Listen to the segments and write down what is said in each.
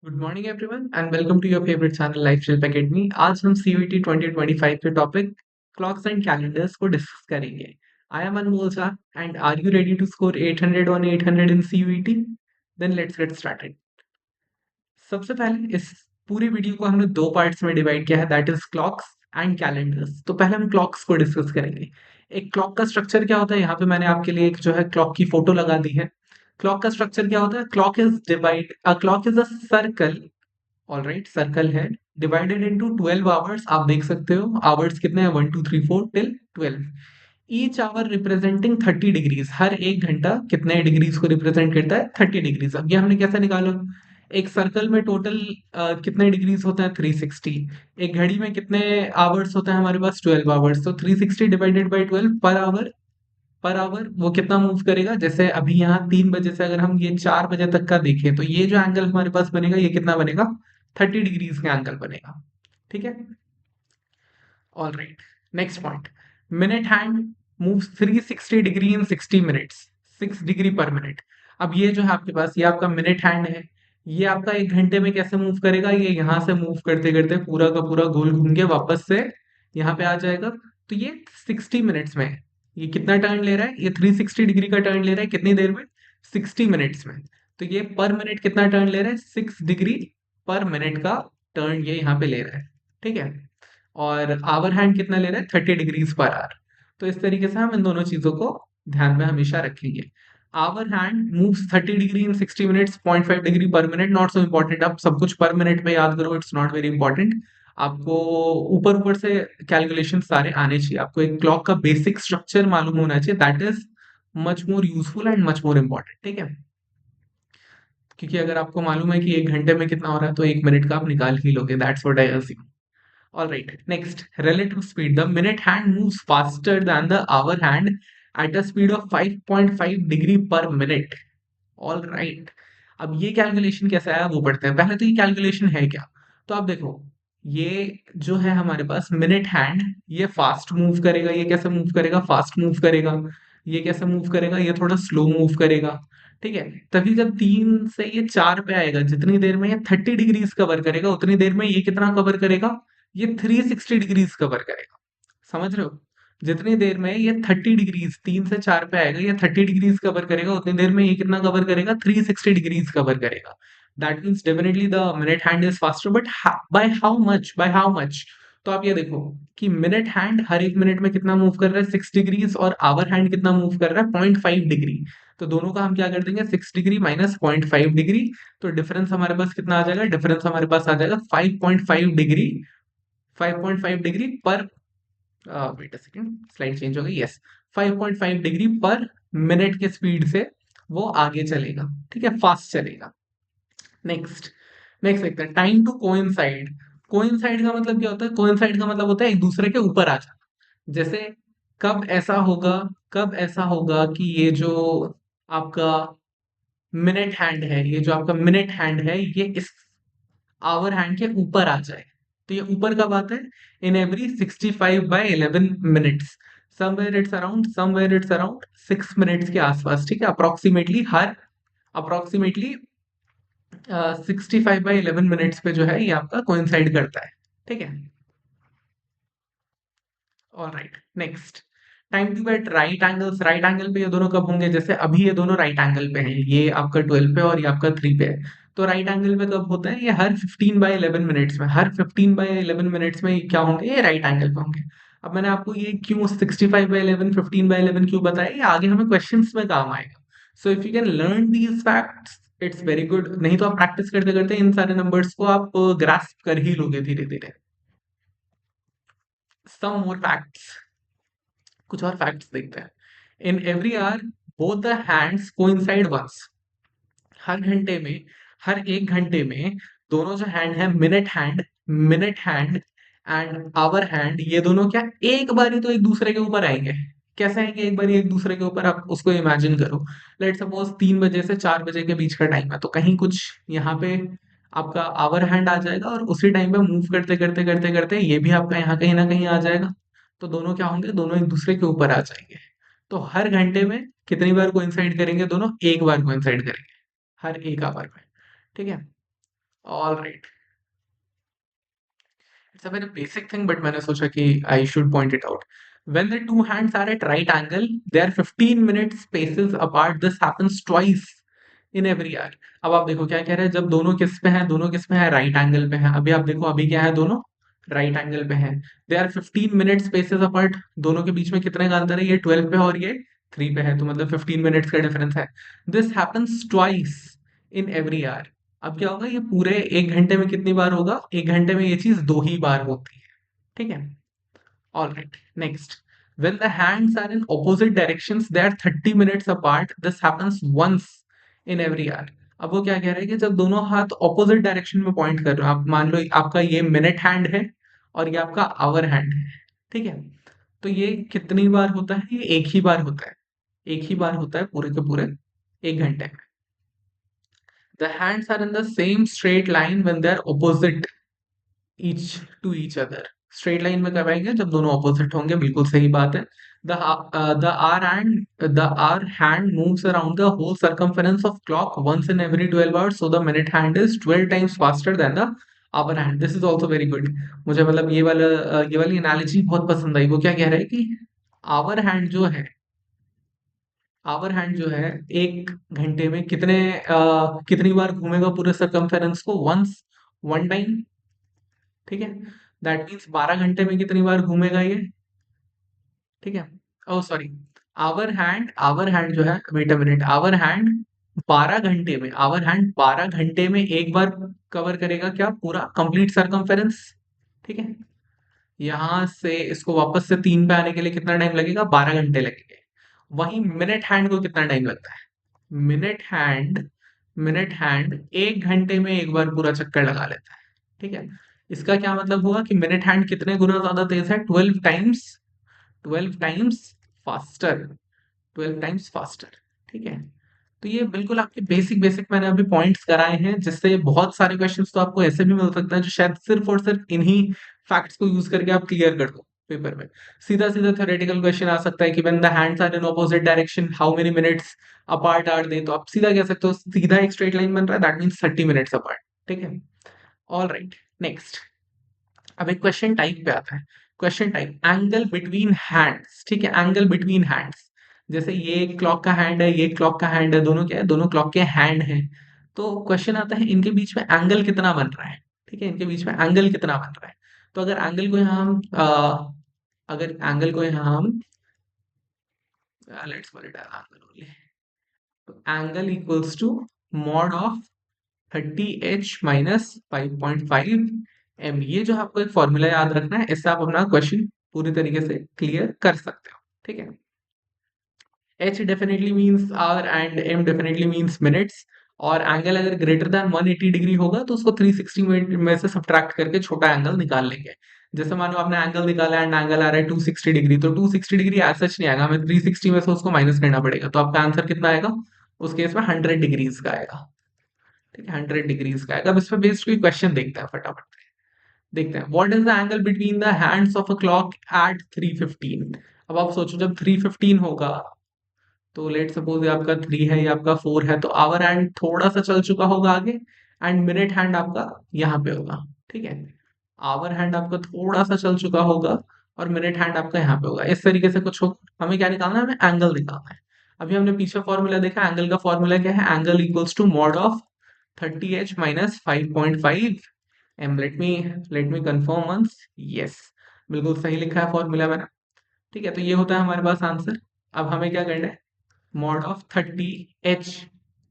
Good morning everyone and welcome to your favourite channel lifestyle academy. आज हम CUET 2025 के topic clocks and calendars को discuss करेंगे। I am Anmol Jha and are you ready to score 800 on 800 in CUET? Then let's get started. सबसे पहले इस पूरी video को हमने दो पार्ट्स में डिवाइड किया है, that is clocks and calendars. तो पहले हम क्लॉक्स को डिस्कस करेंगे। एक क्लॉक का स्ट्रक्चर क्या होता है, यहाँ पे मैंने आपके लिए एक जो है क्लॉक की फोटो लगा दी है। क्लॉक का स्ट्रक्चर क्या होता है? Clock is a circle. Alright, circle है डिवाइडेड इनटू 12 आवर्स। आप देख सकते हो आवर्स कितने हैं, 1 2 3 4 till 12। Each hour representing 30 degrees. हर एक घंटा कितने डिग्रीज को रिप्रेजेंट करता है? 30 डिग्रीज। अब ये हमने कैसे निकाला? एक सर्कल में टोटल कितने डिग्रीज होते हैं? 360। एक घड़ी में कितने आवर्स होते हैं हमारे पास? 12 आवर्स। तो 360 divided by 12 per hour. Per hour वो कितना मूव करेगा? जैसे अभी यहाँ 3 बजे से अगर हम ये 4 बजे तक का देखें तो ये जो एंगल हमारे पास बनेगा ये कितना बनेगा? 30 डिग्रीज का एंगल बनेगा। ठीक है, all right. Next point, minute hand moves 360 degree in 60 minutes. 6 degree per minute. अब ये जो है आपके पास, ये आपका मिनट हैंड है। ये आपका एक घंटे में कैसे मूव करेगा? ये यहाँ से मूव करते करते पूरा का पूरा गोल घूम के वापस से यहाँ पे आ जाएगा। तो ये 60 मिनट्स में है। ये कितना टर्न ले रहा है? ये 360 डिग्री का टर्न ले रहा है कितनी देर में? 60 मिनट्स में। तो ये पर मिनट कितना टर्न ले रहा है? 6 डिग्री पर मिनट का टर्न ये यहाँ पे ले रहा है। ठीक है, और आवर हैंड कितना ले रहा है? 30 डिग्रीज पर आवर। तो इस तरीके से हम इन दोनों चीजों को ध्यान में हमेशा रखेंगे। Hour hand moves 30 degree in 60 minutes, 0.5 degree per minute. Not so important, आप सब कुछ पर मिनट में याद करो, इट्स नॉट वेरी इंपॉर्टेंट। आपको ऊपर ऊपर से कैलकुलेशन सारे आने चाहिए, आपको एक क्लॉक का बेसिक स्ट्रक्चर मालूम होना चाहिए। That is much more useful and much more important. ठीक है, क्योंकि अगर आपको मालूम है कि एक घंटे में कितना हो रहा है तो एक मिनट का आप निकाल ही लोगे। That's what I assume. All right. Next, relative speed. The minute hand moves faster than the hour hand at a speed of 5.5 degree per minute. All right. अब ये कैलकुलेशन कैसा है वो पढ़ते हैं। पहले तो ये कैलकुलेशन है क्या? तो आप देखो, ये जो है हमारे पास मिनट हैंड, ये फास्ट मूव करेगा। ये कैसे मूव करेगा? फास्ट मूव करेगा। ये कैसे मूव करेगा? ये थोड़ा स्लो मूव करेगा। ठीक है, तभी जब 3 से ये 4 पे आएगा, जितनी देर में ये 30 डिग्रीज कवर करेगा उतनी देर में ये कितना कवर करेगा? ये 360 डिग्रीज कवर करेगा। समझ रहे हो? जितनी देर में ये 30 डिग्रीज 3 से 4 पे आएगा, ये 30 डिग्रीज कवर करेगा, उतनी देर में ये कितना कवर करेगा? 360 डिग्रीज कवर करेगा। That means definitely the minute hand is faster, but by how much? By how much? तो आप ये देखो कि मिनट हैंड हर एक मिनट में कितना मूव कर रहा है? 6 डिग्रीज। और आवर हैंड कितना मूव कर रहा है? 0.5 डिग्री। तो दोनों का हम क्या कर देंगे? 6 डिग्री माइनस 0.5 डिग्री। तो डिफरेंस हमारे पास कितना आ जाएगा? डिफरेंस हमारे पास आ जाएगा 5.5 degree. 5.5 degree per, wait a second, slide change हो गई, यस। 5.5 डिग्री पर मिनट के स्पीड से वो आगे चलेगा। ठीक है, फास्ट चलेगा। नेक्स्ट, नेक्स्ट देखते हैं, टाइम टू कोइंसाइड। कोइंसाइड का मतलब क्या होता है? कोइंसाइड का मतलब होता है एक दूसरे के ऊपर आ जाना। जैसे कब ऐसा होगा? कब ऐसा होगा कि ये जो आपका मिनट हैंड है, ये जो आपका मिनट हैंड है, ये इस आवर हैंड के ऊपर आ जाए। तो ये ऊपर कब आता है? In every 65/11 minutes. Somewhere it's around 6 minutes के आसपास। ठीक है, अप्रोक्सीमेटली हर अप्रोक्सीमेटली 65/11 मिनट्स पे जो है ये आपका कोइंसाइड करता है। ठीक है, all right. Next, time to get right angles. Right angle पे ये दोनों कब होंगे? जैसे अभी ये दोनों राइट एंगल पे हैं, ये आपका 12 पे और ये आपका 3 पे है। तो राइट एंगल पे कब होता है? ये हर 15/11 मिनट्स में। हर 15/11 मिनट्स में ये क्या होंगे? ये राइट एंगल पे होंगे। अब मैंने आपको ये क्यों 65/11 15/11 क्यों बताया, ये आगे हमें क्वेश्चंस में काम आएगा। So if you can learn these facts it's very good. नहीं तो आप प्रैक्टिस करते करते इन सारे नंबर्स को आप ग्रास्प कर ही लोगे धीरे धीरे। सम मोर फैक्ट्स, कुछ और फैक्ट्स देखते हैं। In every hour both the hands coincide once. हर घंटे में, हर एक घंटे में दोनों जो हैंड है, minute hand and hour hand, ये दोनों क्या एक बारी तो एक दूसरे के ऊपर आएंगे? कैसे आएंगे एक बारी एक दूसरे के ऊपर? आप उसको इमेजिन करो। लेट सपोज 3 बजे से 4 बजे के बीच का टाइम है, तो कहीं कुछ यहाँ पे आपका आवर हैंड आ जाएगा और उसी टाइम पे मूव करते करते करते करते ये भी आपका यहाँ कहीं ना कहीं आ जाएगा। तो दोनों क्या होंगे? दोनों एक दूसरे के ऊपर आ जाएंगे। तो हर घंटे में कितनी बार कोइंसाइड करेंगे? दोनों एक बार कोइंसाइड करेंगे हर एक आवर में। ठीक है, all right, it's a very basic thing but मैंने सोचा कि I should point it out. When the two hands are at right angle, they are 15 minutes spaces apart. This happens twice in every hour. अब आप देखो क्या कह रहे हैं, जब दोनों किस पे हैं, दोनों किस पे हैं, राइट एंगल पे हैं. अभी आप देखो अभी क्या है, दोनों राइट एंगल पे हैं. They are 15 minute spaces apart. दोनों के बीच में कितने का अंतर है, ये 12 पे है और ये 3 पे है, तो मतलब 15 मिनट्स का डिफरेंस है. This happens twice in every our. अब क्या होगा, ये पूरे एक घंटे में कितनी बार होगा, एक घंटे में ये चीज 2 ही बार होती है. ठीक है. All right. Next. When the hands are in opposite directions, they are 30 minutes apart. This happens once in every hour. अब वो क्या कह रहे हैं कि जब दोनों हाथ ऑपोजिट डायरेक्शन में पॉइंट कर रहे हो, आप मान लो आपका ये मिनट हैंड है और ये आपका आवर हैंड है. ठीक है. तो ये कितनी बार होता है, ये एक ही बार होता है. एक ही बार होता है पूरे के पूरे एक घंटे में. The hands are in the same straight line when they are opposite each to each other. Straight line में कब आएंगे, जब दोनों ऑपोजिट होंगे. बिल्कुल सही बात है. The hour hand moves around the whole circumference of clock once in every 12 hours, so the minute hand is 12 times faster than the hour hand. This is also very good. मुझे मतलब ये वाली analogy बहुत पसंद आई. वो क्या कह रहा है कि आवर हैंड जो है, आवर हैंड जो है एक घंटे में कितनी बार घूमेगा पूरे सरकमफेरेंस को, वंस, वन टाइम. ठीक है. दैट मीन्स 12 घंटे में कितनी बार घूमेगा ये. ठीक है. ओह सॉरी, आवर हैंड जो है, wait a minute, hour hand 12 घंटे में एक बार कवर करेगा क्या, पूरा कंप्लीट सरकमफेरेंस. ठीक है. यहां से इसको वापस से 3 पे आने के लिए कितना टाइम लगेगा, 12 घंटे लगेंगे. वहीं मिनट हैंड को कितना टाइम लगता है, मिनट हैंड मिनट हैंड 1 घंटे में एक बार पूरा चक्कर लगा लेता है. ठीक है. इसका क्या मतलब हुआ कि मिनट हैंड कितने गुना ज्यादा तेज है, 12 टाइम्स फास्टर. 12 times faster. ठीक है. तो ये बिल्कुल आपके बेसिक बेसिक मैंने अभी पॉइंट्स कराए हैं, जिससे बहुत सारे क्वेश्चंस तो आपको ऐसे भी मिल सकते हैं जो शायद सिर्फ और सिर्फ इन्हीं फैक्ट्स को यूज करके आप क्लियर कर दो पेपर में. सीधा सीधा थ्योरेटिकल क्वेश्चन आ सकता है कि when the hands are in opposite direction how many minutes apart are they, तो आप सीधा कह सकते हो, सीधा एक स्ट्रेट लाइन बन रहा है, दैट मीन्स 30 मिनट्स अपार्ट. ठीक है. All right. नेक्स्ट. अब एक क्वेश्चन टाइप पे आता है. Question type, angle between hands. ठीक है, एंगल बिटवीन हैंड्स. जैसे ये क्लॉक का हैंड है, ये क्लॉक का हैंड है, दोनों क्या है, दोनों क्लॉक के हैंड हैं. तो क्वेश्चन आता है इनके बीच में एंगल कितना बन रहा है. ठीक है, इनके बीच में एंगल कितना बन रहा है. तो अगर एंगल को यहाँ हम let's call it angle only. तो angle equals to mod of 30h - 5.5 m. ये जो आपको एक फॉर्मूला याद रखना है, इससे आप अपना क्वेश्चन पूरी तरीके से क्लियर कर सकते हो. ठीक है. h definitely means our and m definitely means minutes. और एंगल अगर ग्रेटर देन 180 डिग्री होगा तो उसको 360 में से सब्ट्रैक्ट करके छोटा एंगल निकाल लेंगे. जैसे मानो आपने एंगल निकाला एंड एंगल आ रहा है 260 डिग्री, तो 260 डिग्री एज सच नहीं आएगा, हमें 360 में से उसको माइनस करना पड़ेगा. तो आपका आंसर कितना आएगा, उस केस में 100 डिग्रीज का आएगा. ठीक है, 100 डिग्रीज का आएगा. अब इस पर बेस्ड कोई क्वेश्चन देखते हैं फटाफट. देखते हैं, what is the angle between the hands of a clock at 3:15. अब आप सोचो जब 3:15 होगा, तो लेट सपोज ये आपका 3 है, ये आपका 4 है, तो आवर हैंड थोड़ा सा चल चुका होगा आगे, एंड मिनट हैंड आपका यहाँ पे होगा. ठीक है. आवर हैंड आपका थोड़ा सा चल चुका होगा और मिनट हैंड आपका यहाँ पे होगा. इस तरीके से कुछ हो. हमें क्या निकालना है, हमें एंगल निकालना है. अभी हमने पीछे फॉर्मूला देखा, एंगल का फॉर्मूला क्या है, angle equals to mod of 30h - 5.5 m. Let me confirm once. Yes, बिल्कुल सही लिखा है फॉर्मूला मैंने. ठीक है. तो ये होता है हमारे पास आंसर. अब हमें क्या करना है, मॉड ऑफ 30h,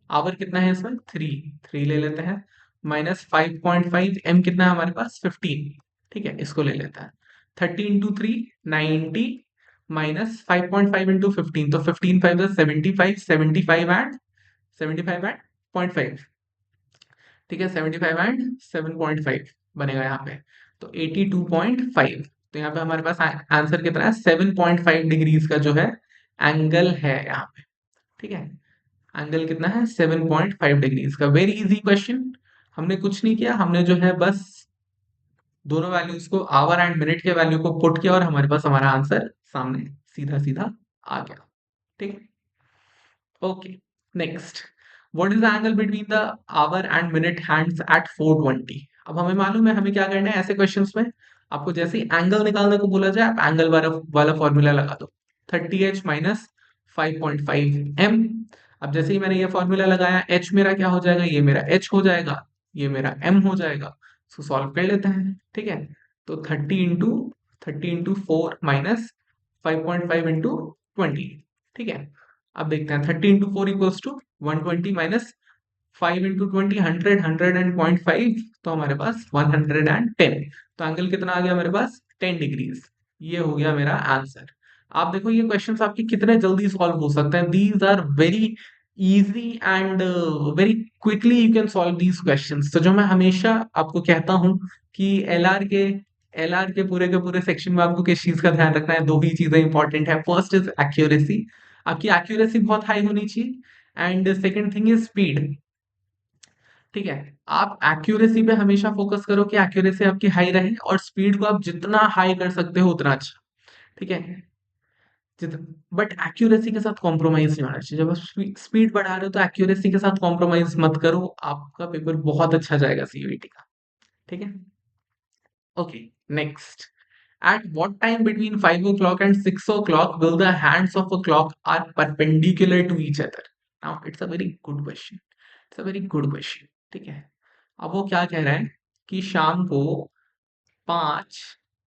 आवर कितना है इसमें, 3 ले लेते हैं, -5.5 m कितना है हमारे पास, 15. ठीक है, इसको ले लेते हैं. 30 × 3 90, -5.5 × 15, तो 15 5 75, 75 एंड 0.5. ठीक है, 75 एंड 7.5 बनेगा यहाँ पे, तो 82.5. तो यहाँ पे हमारे पास आंसर कितना है, 7.5 डिग्रीज का जो है एंगल है यहाँ पे. ठीक है. एंगल कितना है, 7.5 डिग्रीज का. Very easy question. हमने कुछ नहीं किया, हमने जो है बस दोनों वैल्यूज को, आवर एंड मिनट के वैल्यू को पुट किया और हमारे पास हमारा आंसर सामने सीधा सीधा आ गया. ठीक है. Okay. Next. What is the angle between the our and minute hands eight 4:20? अब हमें मालूम है हमें क्या करना है ऐसे क्वेश्चंस में। आपको जैसे ही एंगल निकालने को बोला जाए, आप एंगल वाला वाला फॉर्मूला लगा दो, 30h माइनस 5.5 m। अब जैसे ही मैंने ये फॉर्मूला लगाया, h मेरा क्या हो जाएगा, ये मेरा h हो जाएगा, ये मेरा m हो जाएगा। सो सॉल्व कर लेते हैं, ठीक है। तो 30 इंटू 4 माइनस 5.5 इंटू 20, ठीक है। अब देखते हैं, 30 into 4 equals to 120 minus 5 into 20, 100 and तो हमारे पास 110। तो एंगल कितना आ गया मेरे पास, 10 डिग्रीज। ये हो गया मेरा आंसर। आप देखो ये क्वेश्चंस आपके कितने जल्दी सॉल्व हो सकते हैं। These are very easy and very quickly you can solve these questions. तो जो मैं हमेशा आपको कहता हूँ कि एलआर के पूरे सेक्शन में आपको किस चीज का ध्यान रखना है, दो ही चीजें इंपॉर्टेंट है। फर्स्ट इज एक्यूरेसी, आपकी एक्यूरेसी बहुत हाई होनी चाहिए, and second thing is speed, ठीक है। आप एक्यूरेसी पे हमेशा फोकस करो कि एक्यूरेसी आपकी हाई रहे, और स्पीड को आप जितना हाई कर सकते हो उतना अच्छा, ठीक है। बट एक्यूरेसी के साथ कॉम्प्रोमाइज नहीं होना चाहिए। जब आप स्पीड बढ़ा रहे हो तो एक्यूरेसी के साथ कॉम्प्रोमाइज मत करो, आपका पेपर बहुत अच्छा जाएगा सीयूईटी का, ठीक है। Okay, next. At what time between 5 o'clock and 6 o'clock will the hands of a clock are perpendicular to each other? Now, it's a very good question. It's a very good question. ठीक है। अब वो क्या कह रहा है कि शाम को 5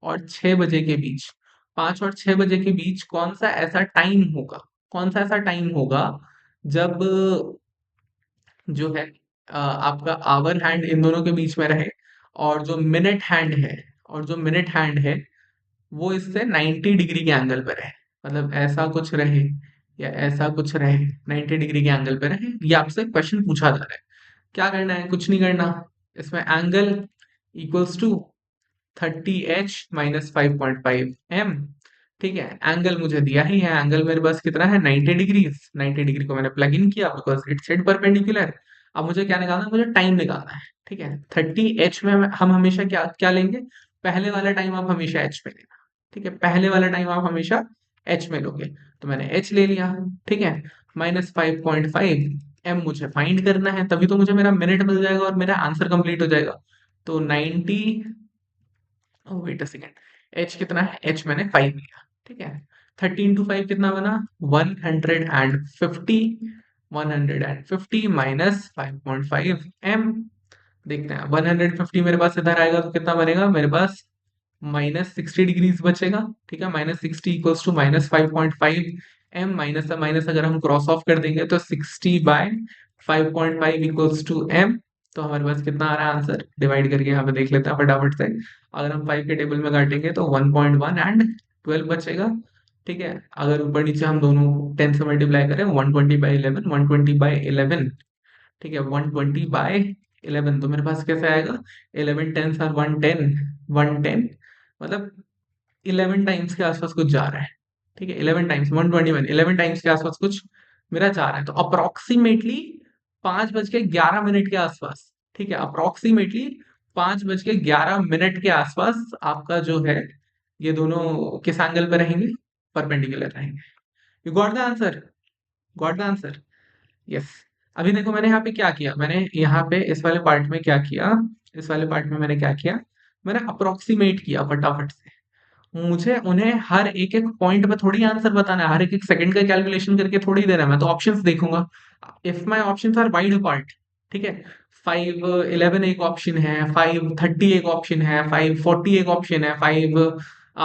और 6 बजे के बीच, 5 और 6 बजे के बीच कौन सा ऐसा टाइम होगा, कौन सा ऐसा टाइम होगा जब जो है आपका आवर हैंड इन दोनों के बीच में रहे, और जो मिनट हैंड है, और जो मिनट हैंड है वो इससे 90 डिग्री के एंगल पे रहे। मतलब ऐसा कुछ रहे या ऐसा कुछ रहे, 90 डिग्री के एंगल पे रहे। ये आपसे क्वेश्चन पूछा जा रहा है। क्या करना है, कुछ नहीं करना। इसमें angle equals to 30h minus 5.5 m, ठीक है। एंगल मुझे दिया ही है, एंगल मेरे पास कितना है, 90 डिग्रीज। 90 डिग्री को मैंने प्लग इन किया बिकॉज इट सेड परपेंडिकुलर। अब मुझे क्या निकालना है, मुझे टाइम निकालना है, ठीक है। 30h में हम हमेशा क्या क्या लेंगे, पहले वाला टाइम आप हमेशा h में लेना, ठीक है। पहले वाला टाइम आप हमेशा h में लोगे, तो मैंने h ले लिया, ठीक है। -5.5 m मुझे फाइंड करना है, तभी तो मुझे मेरा मिनट मिल जाएगा और मेरा आंसर कंप्लीट हो जाएगा। तो 90, वेट अ सेकेंड, h कितना है, h मैंने 5 लिया, ठीक है। 30 इंटू 5 कितना बना, 150। 150 माइनस 5.5 m। देखते हैं, 150 मेरे पास इधर आएगा तो कितना बनेगा मेरे पास, -60 डिग्रीज बचेगा, ठीक है। -60 इक्वल्स टू -5.5 m, माइनस से माइनस अगर हम क्रॉस ऑफ कर देंगे तो 60/5.5 इक्वल्स टू m। तो हमारे पास कितना आ रहा है आंसर, डिवाइड करके यहाँ पे देख लेते हैं फटाफट से। अगर हम 5 के टेबल में काटेंगे तो 1.1 एंड 12 बचेगा, ठीक है। अगर ऊपर नीचे हम दोनों 10 से मल्टीप्लाई करें, 120/11, 120/11, ठीक है। 120/11 तो मेरे पास कैसे आएगा, 11 टेंस और 110, 110 मतलब 11 टाइम्स के आसपास कुछ जा रहा है, ठीक है। 11 टाइम्स 121, 11 टाइम्स के आसपास कुछ मेरा जा रहा है। तो अप्रोक्सीमेटली 5:11 के आसपास, ठीक है। अप्रोक्सीमेटली 5:11 के आसपास आपका जो है, ये दोनों किस एंगल पे रहेंगे, परपेंडिकुलर रहेंगे। You got the answer, got the answer, yes. अभी देखो मैंने यहाँ पे क्या किया, मैंने यहाँ पे इस वाले पार्ट में क्या किया, इस वाले पार्ट में मैंने क्या किया, मैंने अप्रोक्सीमेट किया फटाफट से। मुझे उन्हें हर एक एक पॉइंट पे थोड़ी आंसर बताना है, हर एक एक सेकंड का कैलकुलेशन करके थोड़ी देना है। मैं तो ऑप्शंस देखूंगा, if my options are wide apart, ठीक है। 511 एक ऑप्शन है, 530 एक ऑप्शन है, 540 एक ऑप्शन है, 5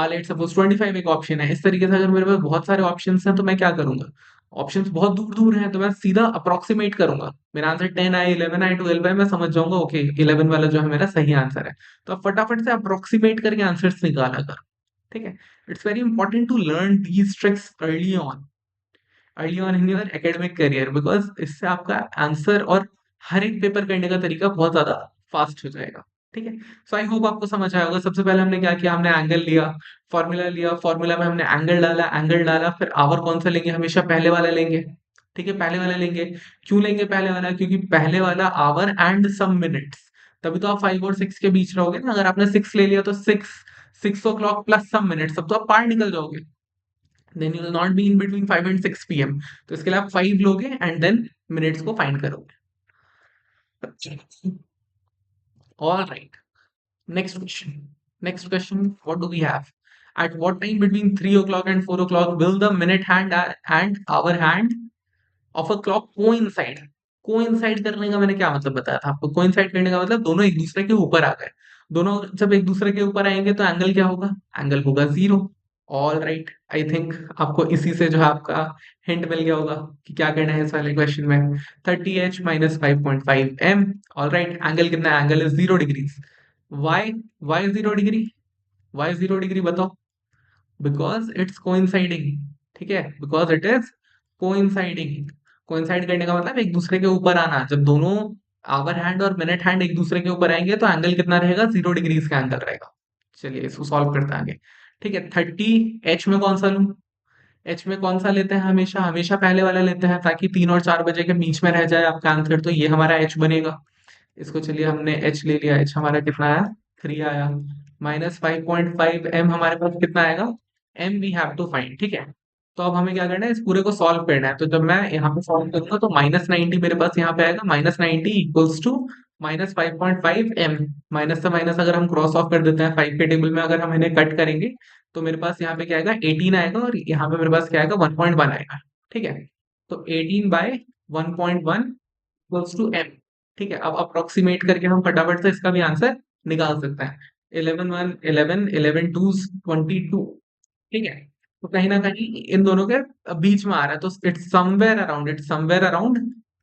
लेट्स सपोज 25 एक ऑप्शन है। इस तरीके से अगर मेरे पास बहुत सारे ऑप्शंस हैं तो मैं क्या करूंगा, ऑप्शंस बहुत दूर दूर हैं तो मैं सीधा अप्रोक्सीमेट करूंगा। मेरा आंसर 10 आए, 11 आए, 12 आए, मैं समझ जाऊंगा ओके 11 वाला जो है मेरा सही आंसर है। तो आप फटाफट से अप्रोक्सीमेट करके आंसर्स निकाला कर, ठीक है। It's very important to learn these tricks early on in your academic career, because इससे आपका आंसर और हर एक पेपर करने का तरीका बहुत ज्यादा फास्ट हो जाएगा, ठीक है। सो आई होप आपको समझ आया होगा। सबसे पहले हमने क्या किया, हमने एंगल लिया, फॉर्मूला में हमने एंगल डाला, फिर आवर कौन सा लेंगे, हमेशा पहले वाला लेंगे, ठीक है। पहले वाला लेंगे, क्यों लेंगे पहले वाला, क्योंकि पहले वाला आवर एंड सम मिनट्स, तभी तो आप 5 और 6 के बीच रहोगे ना। अगर आपने 6 ले लिया तो 6 6 o'clock प्लस सम मिनट्स, तब तो आप पार निकल जाओगे। Then you will not be in between 5 and 6 PM. तो इसके लिए आप 5 लोगे एंड देन मिनट्स को फाइंड करोगे। All right, next question. Next question, what do we have? At what time between 3 o'clock and 4 o'clock will the minute hand and hour hand of a clock coincide? Coincide करने का मैंने क्या मतलब बताया था आपको? Coincide करने का मतलब दोनों एक दूसरे के ऊपर आ गए। दोनों जब एक दूसरे के ऊपर आएंगे तो एंगल क्या होगा? एंगल होगा zero. All right, I think आपको इसी से जो है आपका हिंट मिल गया होगा कि क्या करना है इस वाले क्वेश्चन में। 30h minus 5.5 m। All right, angle कितना है? Angle is 0 degrees. Why? Why 0 degree? Why 0 degree बताओ? Because it's coinciding. ठीक है, because it is coinciding. Coincide करने का मतलब एक दूसरे के ऊपर आना। जब दोनों आवर हैंड और मिनट हैंड एक दूसरे के ऊपर आएंगे तो एंगल कितना रहेगा? 0 डिग्रीज का एंगल रहेगा। चलिए इसको सॉल्व करते हैं आगे। ठीक है, 30 एच में कौन सा लूं? एच में कौन सा लेते हैं? हमेशा हमेशा पहले वाला लेते हैं ताकि 3 और 4 बजे के बीच में रह जाए आपका आंसर। तो ये हमारा एच बनेगा। इसको चलिए हमने एच ले लिया। एच हमारा कितना आया? 3 आया। माइनस 5.5 m हमारे पास कितना आएगा? M we have to find. ठीक है, तो अब हमें क्या करना है? इस पूरे को सॉल्व करना है। तो जब मैं यहाँ पे सॉल्व करूंगा तो -90 मेरे पास यहाँ पे आएगा। -90 इक्वल्स टू -5.5 m। माइनस से माइनस अगर हम क्रॉस ऑफ कर देते हैं 5 के टेबल में, अगर हम इन्हें कट करेंगे तो मेरे पास यहाँ पे क्या आएगा? 18 आएगा और यहाँ पे मेरे पास क्या आएगा? 1.1 आएगा। ठीक है, तो 18/1.1 इक्वल्स टू m। ठीक है, अब अप्रोक्सीमेट करके हम फटाफट से इसका भी आंसर निकाल सकते हैं। 11 1 11 11 2 22। ठीक है, तो कहीं ना कहीं इन दोनों के बीच में आ रहा है। तो इट्स समवेयर अराउंड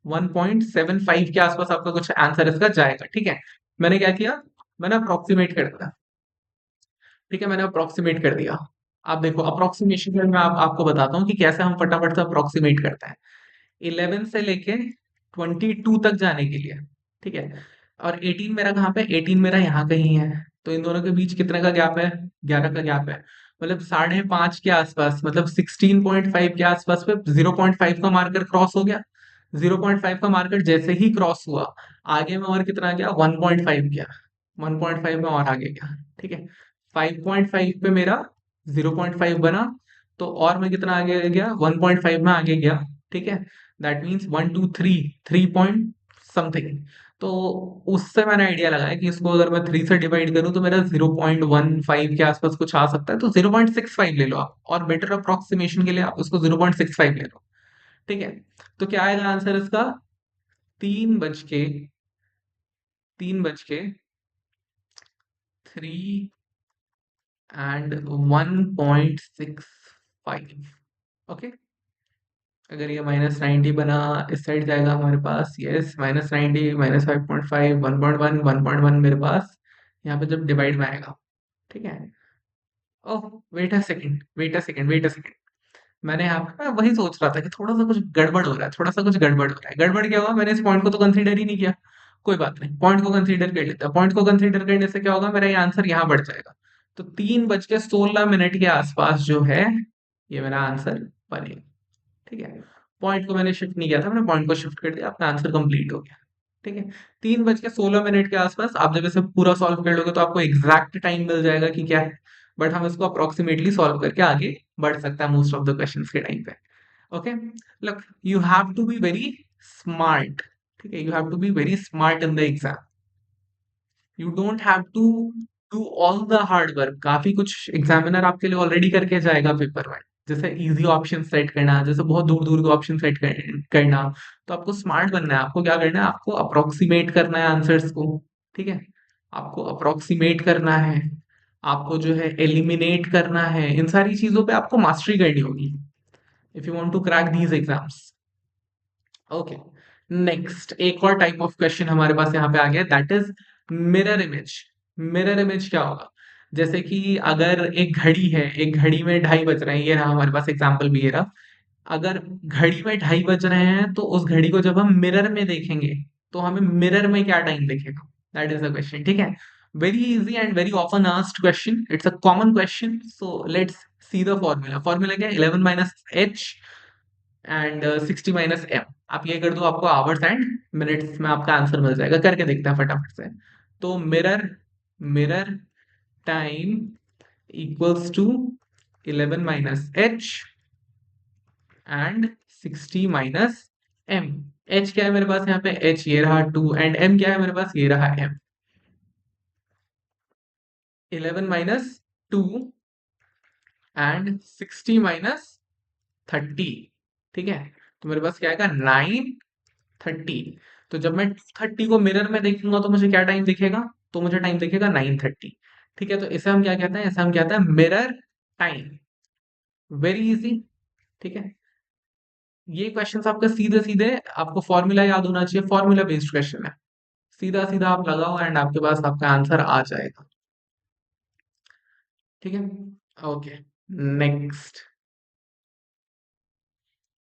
1.75 के आसपास आपका कुछ आंसर इसका जाएगा। ठीक है, मैंने क्या किया? मैंने अप्रोक्सीमेट कर दिया। ठीक है, मैंने अप्रोक्सीमेट कर दिया। आप देखो अप्रोक्सीमेशन में मैं आपको बताता हूँ कि कैसे हम फटाफट से अप्रोक्सीमेट करते हैं। 11 से लेके 22 तक जाने के लिए। ठीक है, और 18 मेरा कहाँ पे? 18 मेरा यहाँ कहीं है। तो इन दोनों के बीच कितने का गैप है? 11 का गैप है। मतलब 5.5 के आसपास, मतलब 16.5 के आसपास पे 0.5 का मार्कर क्रॉस हो गया। 0.5 का मार्कर जैसे ही क्रॉस हुआ, आगे में और कितना गया? 1.5 गया। 1.5 में और आगे गया। ठीक है, 5.5 पे मेरा 0.5 बना, तो और मैं कितना आगे गया? 1.5 में आगे गया। ठीक है, दैट मीन्स 1 2 3, 3 पॉइंट समथिंग। तो उससे मैंने आइडिया लगाया कि इसको अगर मैं 3 से डिवाइड करूं तो मेरा 0.15 के आसपास कुछ आ सकता है। तो 0.65 ले लो आप, और बेटर अप्रोक्सीमेशन के लिए आप उसको 0.65 ले लो। ठीक है, तो क्या आएगा आंसर इसका? 3 बज के 3 एंड 1.65। ओके, अगर ये -90 बना, इस साइड जाएगा हमारे पास। यस, -90 -5.5 1.1 1.1 मेरे पास यहाँ पे जब डिवाइड में आएगा। ठीक है, oh wait a second, wait a second, wait a second. मैंने यहाँ पे, मैं वही सोच रहा था कि थोड़ा सा कुछ गड़बड़ हो रहा है, थोड़ा सा कुछ गड़बड़ हो रहा है। गड़बड़ क्या हुआ? मैंने इस पॉइंट को तो कंसीडर ही नहीं किया। कोई बात नहीं, पॉइंट को कंसीडर कर लेते हैं। पॉइंट को कंसीडर करने से क्या होगा? मेरा ये आंसर यहाँ बढ़ जाएगा। तो 3 बज के 16 मिनट के आसपास जो है, ये मेरा आंसर बनेगा। ठीक है, पॉइंट को मैंने शिफ्ट नहीं किया था, मैंने पॉइंट को शिफ्ट कर दिया, आपका आंसर कंप्लीट हो गया। ठीक है, 3 बज के 16 मिनट के आसपास आप जब इसे पूरा सॉल्व कर लोगे तो आपको एग्जैक्ट टाइम मिल जाएगा कि क्या है। बट हम इसको अप्रोक्सीमेटली सॉल्व करके आगे बढ़ सकते हैं मोस्ट ऑफ द क्वेश्चंस के टाइम पे। Okay, look, you have to be very smart. ठीक है, you have to be very smart in the exam. You don't have to do all the hard work. काफी कुछ examiner आपके लिए already करके जाएगा पेपर में। जैसे इजी ऑप्शन सेट करना, जैसे बहुत दूर दूर के ऑप्शन सेट करना। तो आपको स्मार्ट बनना है। आपको क्या करना है? आपको अप्रोक्सीमेट करना है आंसर्स को। ठीक है, आपको अप्रोक्सीमेट करना है, आपको जो है एलिमिनेट करना है। इन सारी चीजों पे आपको मास्टरी करनी होगी if you want to crack these exams. Okay, next एक और टाइप ऑफ क्वेश्चन हमारे पास यहाँ पे आ गया, that is mirror image. Mirror image क्या होगा? जैसे कि अगर एक घड़ी है, एक घड़ी में 2:30 बज रहे हैं, ये रहा हमारे पास एग्जांपल भी, ये रहा। अगर घड़ी में 2:30 बज रहे हैं तो उस घड़ी को जब हम मिरर में देखेंगे तो हमें मिरर में क्या टाइम दिखेगा? That is the question. ठीक है, very easy and very often asked question, it's a common question. So let's see the formula. Formula क्या है? 11 minus H and 60 minus M. आप ये कर दो, आपको आवर्स एंड मिनट्स में आपका आंसर मिल जाएगा। करके देखते हैं फटाफट से। तो mirror time equals to 11 minus H and 60 - m। h क्या है मेरे पास यहाँ पे, h ये रहा 2, एंड m क्या है मेरे पास, ये रहा m। 11 - 2 एंड 60 - 30। ठीक है, तो मेरे पास क्या आएगा, 9:30। तो जब मैं 2:30 को मिरर में देखूंगा तो मुझे क्या टाइम दिखेगा, तो मुझे टाइम दिखेगा 9:30। ठीक है, तो इसे हम क्या कहते हैं, इसे हम कहते हैं मिरर टाइम। Very easy. ठीक है, ये क्वेश्चन आपका सीधे सीधे, आपको फॉर्मूला याद होना चाहिए, फॉर्मूला बेस्ड क्वेश्चन है। सीधा सीधा आप लगाओ एंड आपके पास आपका आंसर आ जाएगा। ठीक है, ओके, नेक्स्ट।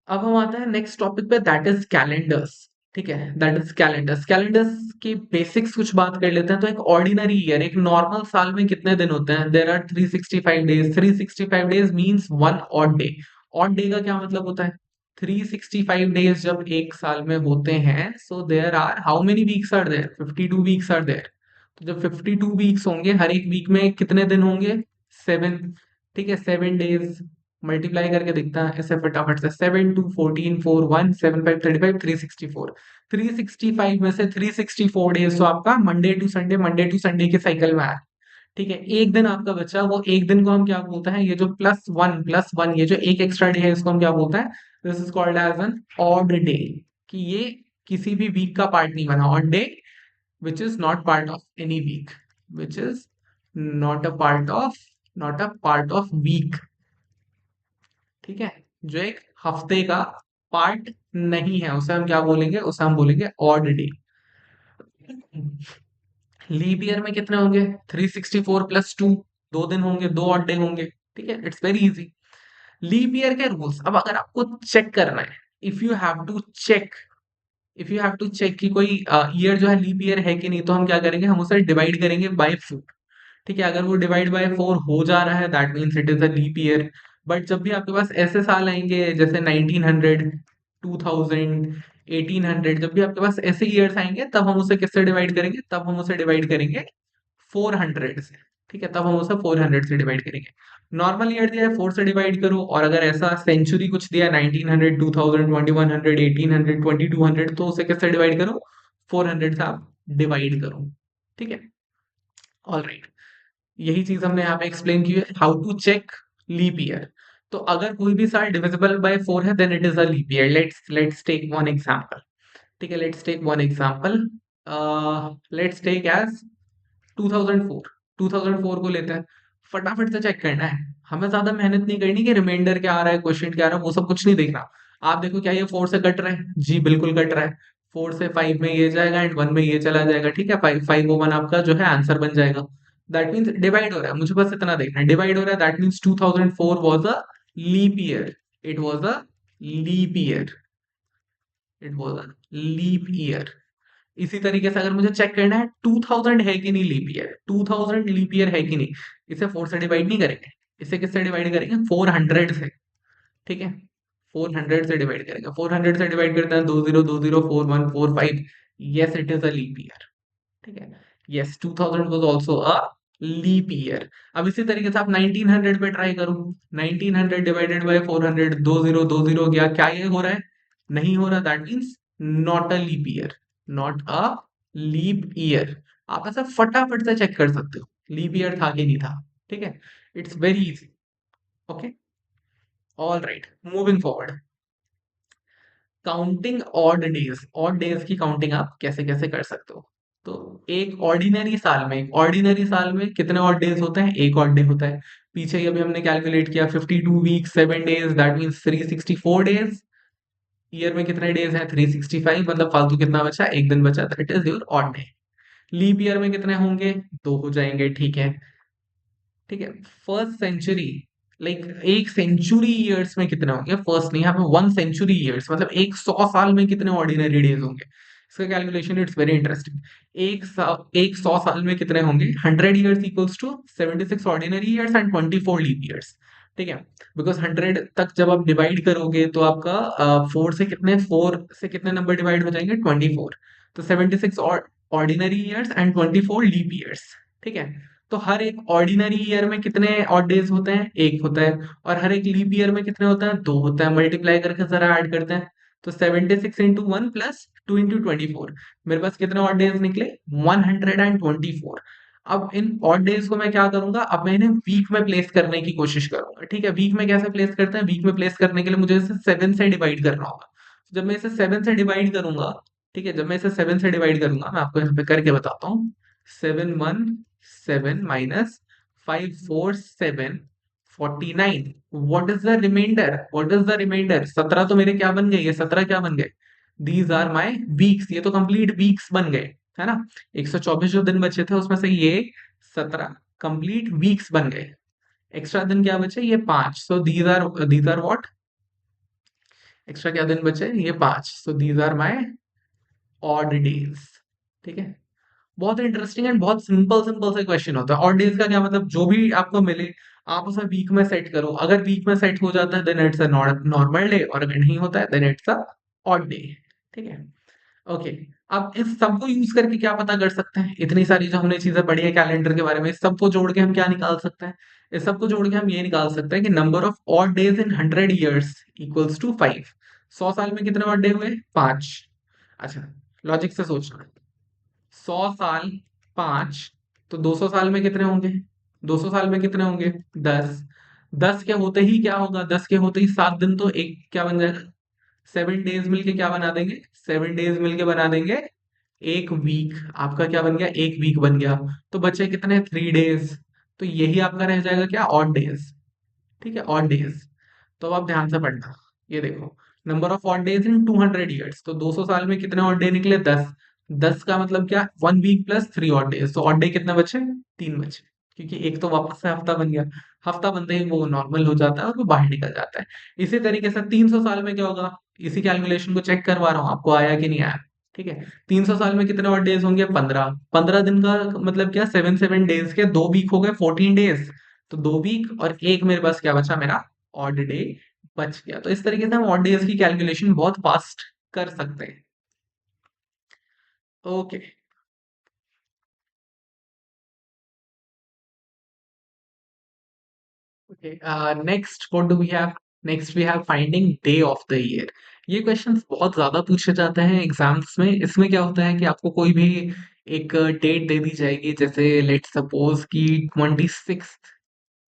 अब हम आते हैं नेक्स्ट टॉपिक पे, दैट इज कैलेंडर्स। ठीक है, दैट इज कैलेंडर्स। कैलेंडर्स की बेसिक्स कुछ बात कर लेते हैं। तो एक ऑर्डिनरी ईयर, एक नॉर्मल साल में कितने दिन होते हैं, there are 365 days. 365 days means one odd day. Odd day का क्या मतलब होता है, 365 डेज जब एक साल में होते हैं, so there are how many weeks are there, 52 weeks are there. तो जब 52 वीक्स होंगे, हर एक वीक में कितने दिन होंगे, 7। ठीक है, 7 डेज मल्टीप्लाई करके दिखता है ऐसे फटाफट से, 7 2 14 4 1 7 5 35 364। 365 में से 364 डेज तो आपका Monday to Sunday, Monday to Sunday के साइकिल में आया। ठीक है, एक दिन आपका बचा, वो एक दिन को हम क्या बोलते हैं, ये जो +1 ये जो एक एक्स्ट्रा डे है, इसको हम क्या बोलते हैं, this is called as an odd day. कि ये किसी भी वीक का पार्ट नहीं बना, odd day which is not part of any week, which is not a part of, not a part of week. ठीक है, जो एक हफ्ते का पार्ट नहीं है, उसे हम क्या बोलेंगे, उसे हम बोलेंगे ऑड डे। लीप ईयर में कितने होंगे, 364 + 2, 2 दिन होंगे, 2 ऑड डे होंगे। ठीक है, it's very easy. Leap year के रूल्स, अब अगर आपको चेक करना है, if you have to check, if you have to check कि कोई ईयर जो है लीप ईयर है कि नहीं, तो हम क्या करेंगे, हम उसे डिवाइड करेंगे बाय 4। ठीक है, अगर वो डिवाइड बाय 4 हो जा रहा है, that means it is a leap year. But जब भी आपके पास ऐसे साल आएंगे जैसे 1900, 2000, 1800, जब भी आपके पास ऐसे ईयर्स आएंगे, तब हम उसे किससे डिवाइड करेंगे, तब हम उसे डिवाइड करेंगे 400 से। ठीक है, तब हम उसे 400 से डिवाइड करेंगे। नॉर्मल ईयर दिया है, 4 से डिवाइड करो, और अगर ऐसा सेंचुरी कुछ दिया है, 1900, 2000, 2100, 1800, 2200, तो उसे किससे डिवाइड करो, 400 से आप डिवाइड करो। ठीक है, ऑल राइट। यही चीज हमने यहाँ पे एक्सप्लेन की है, how to check leap year. तो अगर कोई भी साल डिविजिबल बाय 4 है, then it is a leap year. Let's take one example. ठीक है, let's take one example. Let's take as 2004। 2004 को लेते हैं, फटाफट से चेक करना है। हमें ज्यादा मेहनत नहीं करनी कि रिमाइंडर क्या आ रहा है, क्वेश्चन क्या आ रहा है, वो सब कुछ नहीं देखना। आप देखो क्या ये 4 से कट रहा है, जी बिल्कुल कट रहा है। 4 से 5 में ये जाएगा एंड 1 में ये चला जाएगा। ठीक है, 551 आपका जो है आंसर बन जाएगा। दैट मीन्स डिवाइड हो रहा है, मुझे बस इतना देखना है, डिवाइड हो रहा है, that means 2004 was a leap year. It was a leap year. It was a leap year. इसी तरीके से अगर मुझे चेक करना है 2000 है कि नहीं लीप ईयर, 2000 लीप ईयर है कि नहीं, इसे 4 से डिवाइड नहीं करेंगे, इसे किससे डिवाइड करेंगे, 400 से। ठीक है, 400 से डिवाइड करेंगे, 400 से डिवाइड करते हैं, 20204145। Yes, it is a leap year. ठीक है, yes, 2000 was also a leap year. अब इसी तरीके से आप 1900 पे ट्राई करो, 1900 डिवाइडेड बाय 400, 2020 गया, क्या ये हो रहा है, नहीं हो रहा, that means not a leap year, not a leap year. आप ऐसा फटाफट से चेक कर सकते हो, लीप ईयर था कि नहीं था। ठीक है, it's very easy. Okay, all right, moving forward. Counting odd days की काउंटिंग आप कैसे कैसे कर सकते हो। तो एक ऑर्डिनरी साल में कितने ऑड डेज होते हैं, एक ऑड डे होता है। पीछे ही अभी हमने कैलकुलेट किया, 52 week 7 days, that means 364 days. Year में कितने डेज हैं, 365, मतलब फालतू कितना बचा, एक दिन बचा, that is your odd day. Leap year में कितने होंगे, दो हो जाएंगे। ठीक है, ठीक है। फर्स्ट सेंचुरी, लाइक एक सेंचुरी ईयर्स में कितने होंगे, फर्स्ट नहीं, यहाँ पे 1 सेंचुरी ईयर्स मतलब 100 साल में कितने ऑर्डिनरी डेज होंगे। इसका कैलकुलेशन इट्स वेरी इंटरेस्टिंग। एक 100 साल में कितने होंगे, 100 years equals to 76 ordinary years and 24 leap years. ठीक है, बिकॉज 100 तक जब आप डिवाइड करोगे तो आपका 4 से कितने नंबर डिवाइड हो जाएंगे, 24। तो 76 ordinary years and 24 leap years. ठीक है, तो हर एक ऑर्डिनरी ईयर में कितने ऑड डेज होते हैं? एक होता है। और हर एक लीप ईयर में कितने होते हैं? दो होता है। मल्टीप्लाई करके जरा ऐड करते हैं, तो 76 into one plus two into 24, मेरे पास कितने ऑड डेज निकले? 124। अब इन ऑड डेज को मैं क्या करूंगा, अब मैं इन्हें वीक में प्लेस करने की कोशिश करूंगा। ठीक है, वीक में कैसे प्लेस करते हैं? वीक में प्लेस करने के लिए मुझे इसे 7 से डिवाइड करना होगा। जब मैं इसे 7 से डिवाइड करूंगा, ठीक है, जब मैं इसे 7 से डिवाइड करूंगा, मैं आपको यहाँ पे करके बताता हूँ। 7 minus 5 4 7 49। What is the remainder? What is the remainder? 17 तो मेरे क्या बन गए? ये 17 क्या बन गए? These are my weeks. ये तो कंप्लीट वीक्स बन गए, है ना। 124 जो दिन बचे थे उसमें से ये 17 कंप्लीट वीक्स बन गए। एक्स्ट्रा दिन क्या बचे? ये 5। So these are what? Extra क्या दिन बचे? ये 5। So these are my odd days. ठीक है, बहुत इंटरेस्टिंग एंड बहुत सिंपल सिंपल से क्वेश्चन होता है। ऑड डेज का क्या मतलब? जो भी आपको मिले आप उसे वीक में सेट करो। अगर वीक में सेट हो जाता है then it's a normal day, और अगर नहीं होता है then it's a odd day. ठीक है, ओके। अब इस सबको यूज करके क्या पता कर सकते हैं? इतनी सारी जो हमने चीजें पढ़ी है कैलेंडर के बारे में, इस सबको जोड़ के हम क्या निकाल सकते हैं? इस सबको जोड़ के हम ये निकाल सकते हैं कि number of odd days in 100 years equals to 5। 100 साल में कितने ऑड डे हुए? 5। अच्छा, लॉजिक से सोचना। 100 साल, 5, तो 200 साल में कितने होंगे? 200 साल में कितने होंगे? 10। 10 के होते ही क्या होगा? 10 के होते ही 7 दिन, तो एक क्या बन जाएगा? 7 डेज मिलके क्या बना देंगे? 7 डेज मिलके बना देंगे एक वीक। आपका क्या बन गया? एक वीक बन गया। तो बचे कितने? 3 डेज। तो यही आपका रह जाएगा क्या? Odd days. ठीक है, ऑड डेज। तो अब आप ध्यान से पढ़ना। ये देखो, number of odd days in 200 years, तो 200 साल में कितने ऑड डे निकले? 10। 10 का मतलब क्या? 1 वीक प्लस 3 ऑड डेज। तो ऑड डे कितने बचे? 3 बचे, क्योंकि एक तो वापस से हफ्ता बन गया। हफ्ता बनते ही वो नॉर्मल हो जाता है और वो बाहर निकल जाता है। इसी तरीके से 300 साल में क्या होगा? इसी कैलकुलेशन को चेक करवा रहा हूँ, आपको आया कि नहीं आया। ठीक है, 300 साल में कितने ऑड डेज होंगे? 15। 15 दिन का मतलब क्या? 7 7 डेज के 2 वीक हो गए, 14 डेज। तो 2 वीक और एक मेरे पास क्या बचा? मेरा ऑड डे बच गया। तो इस तरीके से हम ऑड डेज की कैलकुलेशन बहुत फास्ट कर सकते हैं। Okay, okay. Next what do we have? Next we have finding day of the year. ये क्वेश्चंस बहुत ज्यादा पूछे जाते हैं एग्जाम्स में। इसमें क्या होता है कि आपको कोई भी एक डेट दे दी जाएगी, जैसे लेट सपोज कि 26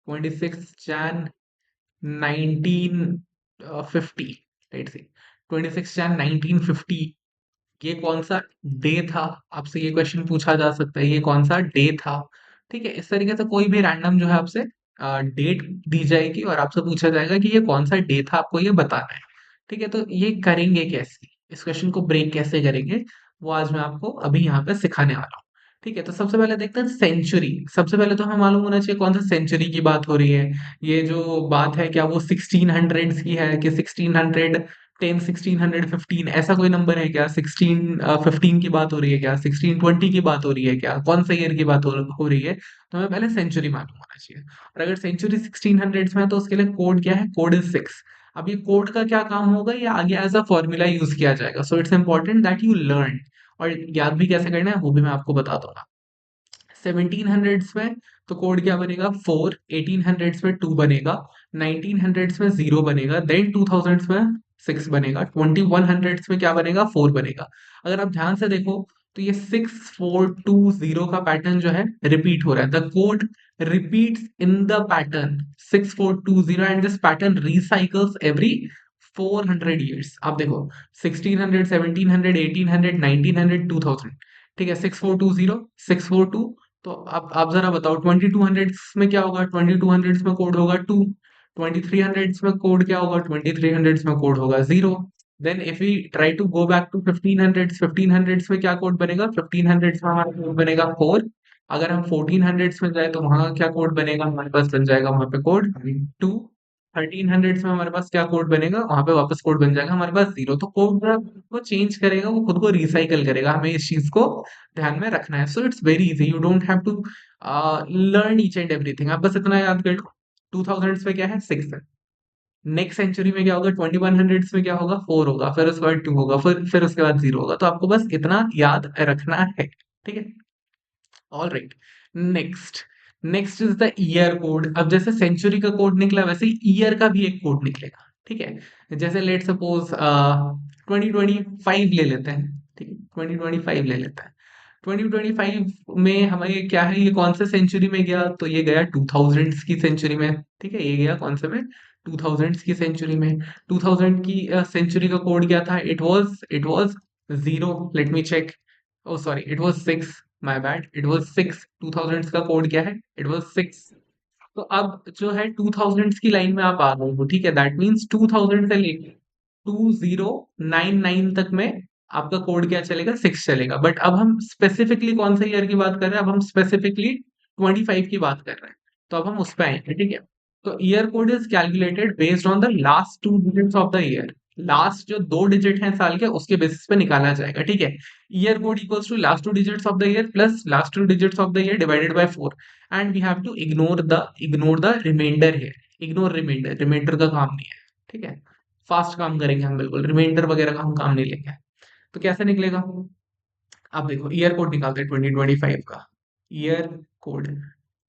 1950, लेट सी 26 Jan 1950, ये कौन सा डे था? आपसे ये क्वेश्चन पूछा जा सकता है, ये कौन सा डे था? ठीक है, इस तरीके से कोई भी रैंडम जो है आपसे डेट दी जाएगी और आपसे पूछा जाएगा कि ये कौन सा डे था, आपको ये बताना है। ठीक है, तो ये करेंगे कैसे? इस क्वेश्चन को ब्रेक कैसे करेंगे, वो आज मैं आपको अभी यहाँ पे सिखाने वाला हूँ। ठीक है, तो सबसे पहले देखते हैं सेंचुरी। सबसे पहले तो हमें मालूम होना चाहिए कौन सा सेंचुरी की बात हो रही है। ये जो बात है क्या वो 1600s की है कि 1610, 1615, ऐसा कोई नंबर है क्या? 1615 की बात हो रही है क्या? 1620 की बात हो रही है क्या? कौन सा ईयर की बात हो रही है? तो हमें पहले सेंचुरी मालूम होना चाहिए। और अगर सेंचुरी 1600s में है तो उसके लिए कोड क्या है? Code is 6। अब ये कोड का क्या काम होगा? ये आगे एज अ फॉर्मूला यूज किया जाएगा। So it's important that you learn. और याद भी कैसे करना है वो भी मैं आपको बता दूंगा। 1700s में तो कोड क्या बनेगा? 4। 1800s में 2 बनेगा। 1900s में 0 बनेगा। देन 2000s में 6 बनेगा। 2100s में क्या बनेगा? 4 बनेगा। अगर आप ध्यान से देखो तो ये 6420 का पैटर्न जो है रिपीट हो रहा है। The code repeats in the pattern 6420, and this pattern recycles every 400 years. आप देखो 1600, 1700, 1800, 1900, 2000। ठीक है, 6420, 642। तो अब आप जरा बताओ 2200s में क्या होगा? 2200s में कोड होगा 2। 2300s में कोड क्या होगा? 2300s में कोड होगा 0। Then if we try to go back to 1500s, 1500s में क्या कोड बनेगा? 1500s में हमारा कोड बनेगा 4। अगर हम 1400s में जाए तो वहां क्या कोड बनेगा? हमारे पास बन जाएगा वहां पे कोड 2। 1300s में हमारे पास क्या कोड बनेगा? वहां पे वापस कोड बन जाएगा हमारे पास 0। तो कोड वो चेंज करेगा, वो खुद को रिसाइकल करेगा। हमें इस चीज को ध्यान में रखना है। So it's very easy, you don't have to learn each and everything. आप बस इतना याद कर लो। 2000s में क्या है? 6 है। नेक्स्ट सेंचुरी में क्या होगा? 2100s में क्या होगा? 4 होगा। फिर उसके बाद 2 होगा। फिर उसके बाद 0 होगा। तो आपको बस इतना याद रखना है। ठीक है, all right. Next, next is the year code. अब जैसे सेंचुरी का कोड निकला वैसे ही ईयर का भी एक कोड निकलेगा, ठीक है। जैसे लेट सपोज 2025 ले लेते हैं, ठीक है, 2025 ले लेते हैं। 2025 में हमें क्या है, ये कौन से सेंचुरी में गया, तो ये गया 2000s की सेंचुरी में, ठीक है। ये गया कौन से में, 2000s की सेंचुरी में। 2000 की सेंचुरी का कोड क्या था, it was 0, let me check. Oh sorry, it was 6, my bad, it was 6। 2000s का कोड क्या है, इट वाज 6। तो अब जो है 2000s की लाइन में आप आ गए हो, ठीक है। दैट मीन्स 2000 से लेके 2099 तक में आपका कोड क्या चलेगा, 6 चलेगा। बट अब हम स्पेसिफिकली कौन से ईयर की बात कर रहे हैं, अब हम स्पेसिफिकली 25 की बात कर रहे हैं। तो अब हम उस पे आएंगे, ठीक है। तो year code is calculated based on the last 2 digits of the year. Last जो 2 डिजिट हैं साल के, उसके बेसिस पे निकाला जाएगा, ठीक है। Year code equals to last 2 digits of the year plus last 2 digits of the year divided by 4। And we have to ignore the remainder here. Ignore remainder, remainder का काम नहीं है, ठीक है। फास्ट काम करेंगे हम, बिल्कुल रिमाइंडर वगैरह का हम काम नहीं लेंगे। तो कैसे निकलेगा, आप देखो ईयर कोड निकालते हैं 2025 का। ईयर कोड,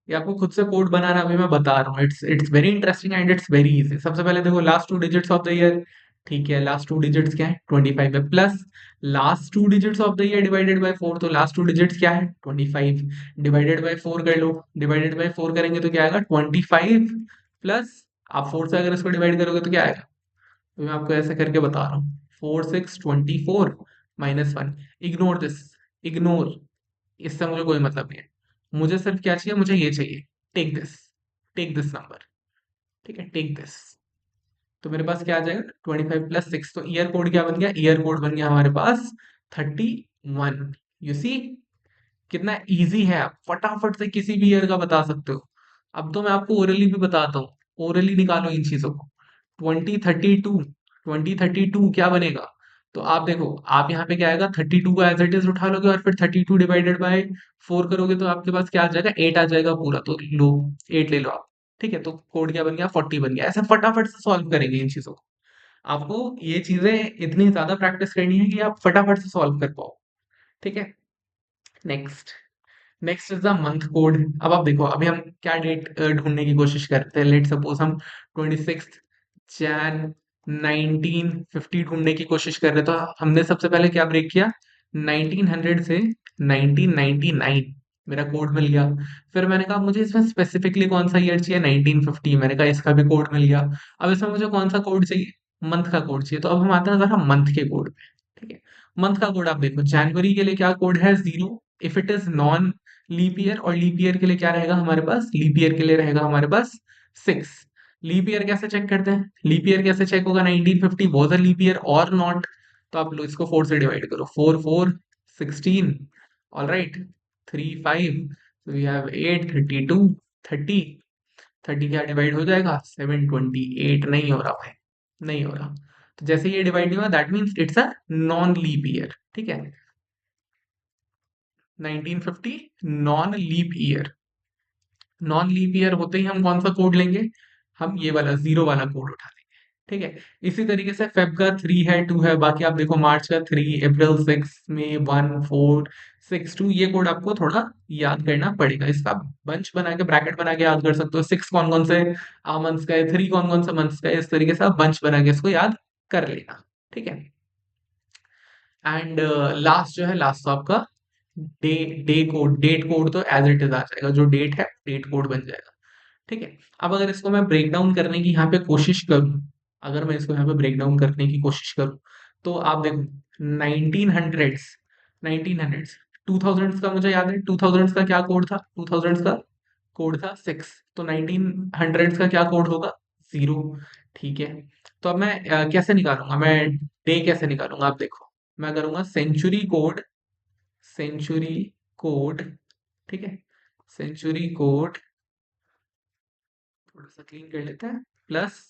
ये आपको खुद से कोड बनाना अभी मैं बता रहा हूँ। It's very interesting and it's very easy. सबसे पहले देखो last 2 digits of the year, ठीक है। लास्ट 2 डिजिट्स क्या है, 25 है, plus last 2 digits of the year divided by 4। तो लास्ट 2 डिजिट्स क्या है, 25, डिवाइडेड बाय 4 कर लो। डिवाइडेड बाय 4 करेंगे तो क्या आएगा, 25 प्लस, आप 4 से अगर इसको डिवाइड करोगे तो क्या आएगा, तो मैं आपको ऐसे करके बता रहा हूँ। 4 6 24 -1। इग्नोर दिस, इग्नोर, इससे मुझे कोई मतलब नहीं है। मुझे सिर्फ क्या चाहिए, मुझे ये चाहिए, take this, take this number, ठीक है, टेक दिस। तो मेरे पास क्या आ जाएगा, 25 + 6। तो ईयर कोड क्या बन गया, ईयर कोड बन गया हमारे पास 31। यू सी कितना इजी है, आप फटाफट से किसी भी ईयर का बता सकते हो। अब तो मैं आपको ओरली भी बताता हूँ, ओरली निकालो इन चीजों को। 2032, 2032 क्या बनेगा, तो आप देखो, आप यहाँ पे क्या आएगा, 32 को एज इट इज उठा लोगे और फिर 32 डिवाइडेड बाय 4 करोगे तो आपके पास क्या आ जाएगा, 8 आ जाएगा पूरा। तो लो, 8 ले लो आप, ठीक है। तो कोड क्या बन गया, 40 बन गया। ऐसे फटाफट से सॉल्व करेंगे इन चीजों को। आपको ये चीजें इतनी ज्यादा प्रैक्टिस करनी है कि आप फटाफट से सॉल्व कर पाओ, ठीक है। Next, next is the month code. अब आप देखो, अभी हम क्या डेट ढूंढने की कोशिश करते हैं। लेट सपोज हम 26 जैन 1950 ढूंढने की कोशिश कर रहे हैं। तो हमने सबसे पहले क्या ब्रेक किया, 1900 से 1999, मेरा कोड मिल गया। फिर मैंने कहा मुझे इसमें स्पेसिफिकली कौन सा ईयर चाहिए, 1950, मैंने कहा इसका भी कोड मिल गया। अब इसमें मुझे कौन सा कोड चाहिए, मंथ का कोड चाहिए। तो अब हम आते हैं जरा मंथ के कोड पे, ठीक है। मंथ का कोड आप देखो, जनवरी के लिए क्या कोड है, 0 if it is non leap year. और लीप ईयर के लिए क्या रहेगा हमारे पास, लीप ईयर के लिए रहेगा हमारे पास 6। लीप ईयर कैसे चेक करते हैं, लीप ईयर कैसे चेक होगा, 1950 वॉज अ लीप ईयर और नॉट। तो आप लो इसको 4 से डिवाइड करो, 4 4 16, all right, 3 5, so we have 8 32 30। 30 क्या डिवाइड हो जाएगा, 728, नहीं हो रहा भाई, नहीं हो रहा। तो जैसे ये डिवाइड नहीं हुआ, that means it's a non leap year, ठीक है। 1950 non leap year. Non leap year होते ही हम कौन सा कोड लेंगे, हम ये वाला 0 वाला कोड उठा लेंगे, ठीक है। इसी तरीके से फेब का 3 है, 2 है, बाकी आप देखो मार्च का 3, अप्रैल 6, मई 1 4 6 2। ये कोड आपको थोड़ा याद करना पड़ेगा। इसका बंच बना के, ब्रैकेट बना के याद कर सकते हो। 6 कौन कौन से मंथ्स का है, 3 कौन कौन से मंथ्स का है, इस तरीके से आप बंच बना के इसको याद कर लेना, ठीक है। एंड लास्ट जो है, लास्ट तो आपका day, day code, date code तो एज इट इज आ जाएगा। जो डेट है, डेट कोड बन जाएगा, ठीक है। अब अगर इसको मैं ब्रेक डाउन करने की यहाँ पे कोशिश करूँ, अगर मैं इसको यहाँ पे ब्रेक डाउन करने की कोशिश करूँ, तो आप देखो 1900s, 1900s, 2000s का मुझे याद है, 2000s का क्या कोड था, 2000s का कोड था 6। तो 1900s का क्या कोड होगा, 0, ठीक है। तो अब मैं कैसे निकालूंगा, मैं डे कैसे निकालूंगा, आप देखो, मैं करूंगा सेंचुरी कोड, सेंचुरी कोड, ठीक है। सेंचुरी कोड थोड़ा सा क्लीन कर लेते हैं, plus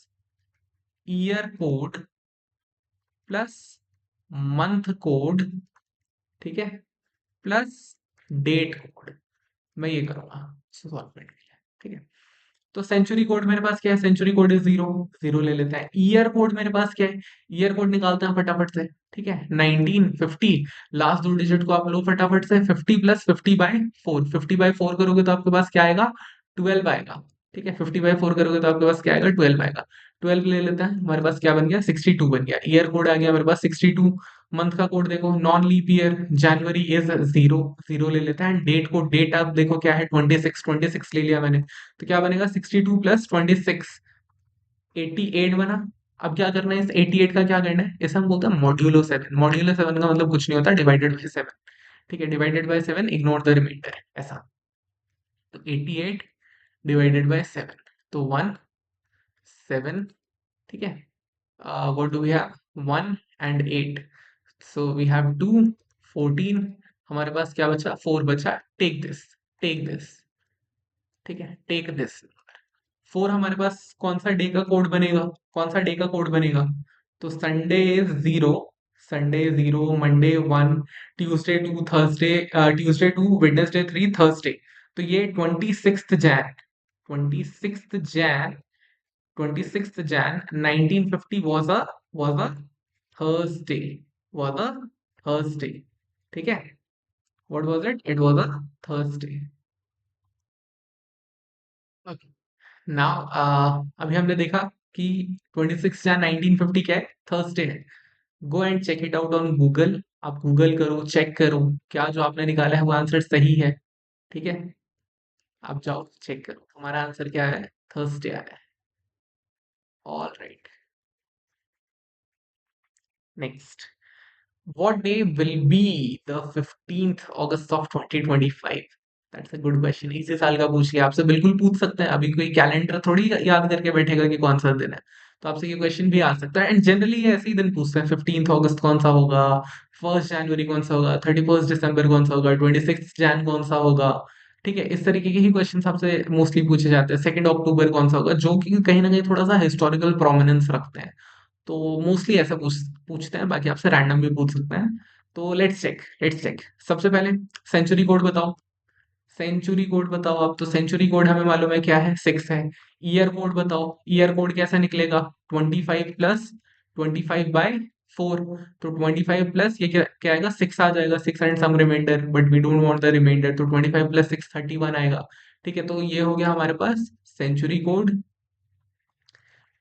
year code plus month code, ठीक है, प्लस डेट कोड। मैं ये करूंगा सॉल्व करने के लिए, ठीक है। तो सेंचुरी कोड मेरे पास क्या है, सेंचुरी कोड इज 0, 0 ले लेते हैं। ईयर कोड मेरे पास क्या है, ईयर कोड निकालते हैं फटाफट से। ठीक है, 1950, लास्ट दो डिजिट को आप लो फटाफट से, 50 प्लस 50/4, 50/4 करोगे तो आपके पास क्या आएगा, 12 आएगा। ठीक है, 50/4 करोगे तो आपके पास क्या आएगा, 12 आएगा। 12 ले लेते हैं, हमारे पास क्या बन गया, 62 बन गया। ईयर कोड आ गया मेरे पास 62। मंथ का कोड देखो, non leap year, January is 0, 0 ले लेते हैं। डेट को, डेट आप देखो क्या है, 26, 26 ले लिया मैंने। तो क्या बनेगा, 62 प्लस 26, 88 बना। अब क्या करना है, इस 88 का क्या करना है, इसे हम बोलते हैं मॉड्यूलो 7। मॉड्यूलो 7 का मतलब कुछ नहीं होता, डिवाइडेड बाय 7। ठीक है, divided by 7, ignore the remainder, ऐसा। तो 88 डिवाइडेड बाय 7, तो 1 7। ठीक है, what do we have, 1 and 8, so we have 2 14, हमारे पास क्या बचा, 4 बचा। Take this, take this. ठीक है, टेक दिस 4, हमारे पास कौन सा डे का कोड बनेगा, कौन सा डे का कोड बनेगा, तो Sunday is 0, Sunday 0, Monday 1, Tuesday 2, Thursday, Tuesday 2, Wednesday 3, Thursday. तो ये 26 Jain, 26 Jain, 26 Jan 1950 was a Thursday, was a Thursday। ठीक है, what was it, it was a Thursday। okay, now अभी हमने देखा कि 26 Jan 1950 क्या है, थर्सडे है। Go and check it out on Google, आप गूगल करो, चेक करो क्या जो आपने निकाला है वो आंसर सही है। ठीक है, आप जाओ चेक करो, हमारा आंसर क्या है, थर्सडे आया है। All right, next, what day will be the 15th August of 2025? That's a good question। इसी साल का पूछ लिया, आपसे बिल्कुल पूछ सकते हैं, अभी कोई कैलेंडर थोड़ी याद करके बैठेगा कि कौन सा दिन है। तो आपसे ये क्वेश्चन भी आ सकता है, एंड जनरली ये ऐसे ही दिन पूछते हैं, 15 अगस्त कौन सा होगा, 1 जनवरी कौन सा होगा, 31 दिसंबर कौन सा होगा, 26 जैन कौन सा होगा। ठीक है, इस तरीके के ही क्वेश्चन आपसे मोस्टली पूछे जाते हैं। 2 अक्टूबर कौन सा होगा, जो कि कहीं ना कहीं थोड़ा सा हिस्टोरिकल प्रोमिनेंस रखते हैं। तो मोस्टली ऐसा पूछते हैं, बाकी आपसे रैंडम भी पूछ सकते हैं। तो लेट्स चेक, लेट्स चेक। सबसे पहले सेंचुरी कोड बताओ, सेंचुरी कोड बताओ आप। तो सेंचुरी कोड हमें मालूम है क्या है, 6 है। ईयर कोड बताओ, ईयर कोड कैसा निकलेगा, 25 प्लस 25/4। तो 25 प्लस ये क्या क्या आएगा, 6 आ जाएगा, 6 and some remainder, but we don't want the remainder, तो 25 प्लस 6 31 आएगा। ठीक है, तो ये हो गया हमारे पास सेंचुरी कोड।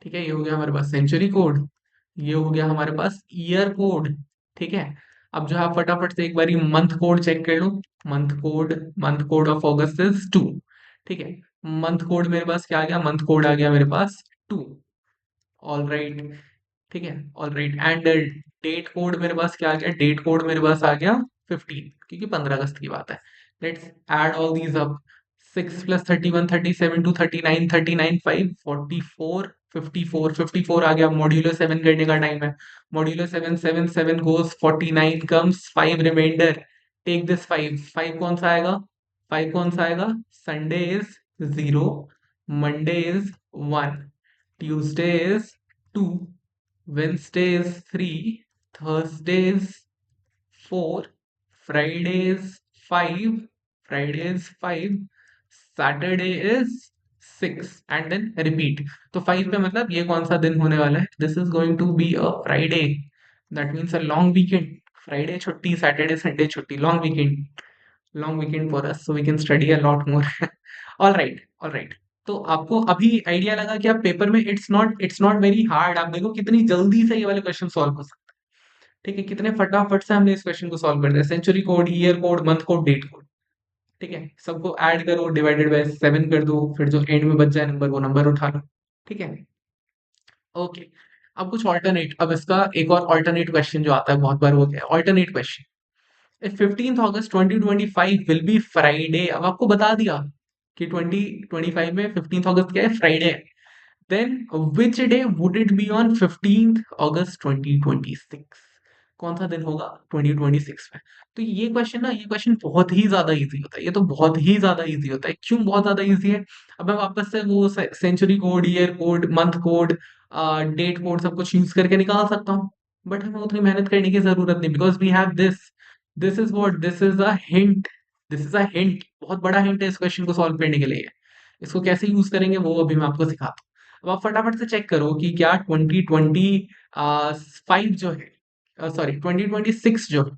ठीक है, ये हो गया हमारे पास सेंचुरी कोड, ये हो गया हमारे पास ईयर कोड। ठीक है, अब जो है आप फटाफट से एक बारी मंथ कोड चेक कर लो। Month code of August is 2। ठीक है, मंथ कोड मेरे पास क्या आ गया, मंथ कोड आ गया मेरे पास 2। ऑल राइट, ठीक है, all right. And date code मेरे पास क्या आ गया, डेट कोड मेरे पास आ गया 15, क्योंकि 15 अगस्त की बात है। Let's add all these up, 6 plus 31, 37, 2 39, 39 5 44, 54, 54 आ गया। मॉड्यूलो 7 करने का टाइम है। Modulo 7, 7 7 goes 49 comes 5 remainder. Take this 5, 5 कौन सा आएगा, 5 कौन सा आएगा, Sunday is 0, Monday is 1, Tuesday is 2, Wednesday is 3, Thursday is 4, Friday is 5, Friday is 5, Saturday is 6, and then repeat। तो 5 पे मतलब ये कौन सा दिन होने वाला है, this is going to be a Friday, that means a long weekend. Friday छुट्टी, सैटरडे संडे छुट्टी, long weekend, long weekend for us, so we can study a lot more. All right, all right. तो आपको अभी idea लगा कि आप paper में it's not very hard, आप देखो कितनी जल्दी से ये वाले क्वेश्चन सॉल्व हो सकते हैं। ठीक है, कितने फटाफट से हमने इस क्वेश्चन को सॉल्व कर दिया। Century code, year code, month code, date code. ठीक है, सबको ऐड करो, डिवाइडेड बाय 7 कर दो, फिर जो एंड में बच जाए नंबर, वो नंबर उठा लो। ठीक है, ओके। अब कुछ ऑल्टरनेट, अब इसका एक और ऑल्टरनेट क्वेश्चन जो आता है बहुत बार, वो क्या है, alternate question. If 15 August 2025 will be Friday, अब आपको बता दिया कि 2025 में 15 अगस्त क्या है, फ्राइडे है। Then which day would it be on 15 August 2026? कौन सा दिन होगा 2026 में? तो ये क्वेश्चन ना, ये क्वेश्चन बहुत ही ज्यादा इजी होता है, ये तो बहुत ही ज्यादा इजी होता है। क्यों बहुत ज्यादा इजी है, अब मैं वापस से वो century code, year code, month code, date code सब कुछ यूज करके निकाल सकता हूँ, बट हमें उतनी मेहनत करने की जरूरत नहीं, because we have this is what, this is a hint, this is a hint, बहुत बड़ा हिंट है इस क्वेश्चन को सॉल्व करने के लिए। इसको कैसे यूज करेंगे वो अभी मैं आपको सिखाता हूँ। अब आप फटाफट से चेक करो कि क्या 2025 जो है, सॉरी 2026 जो है,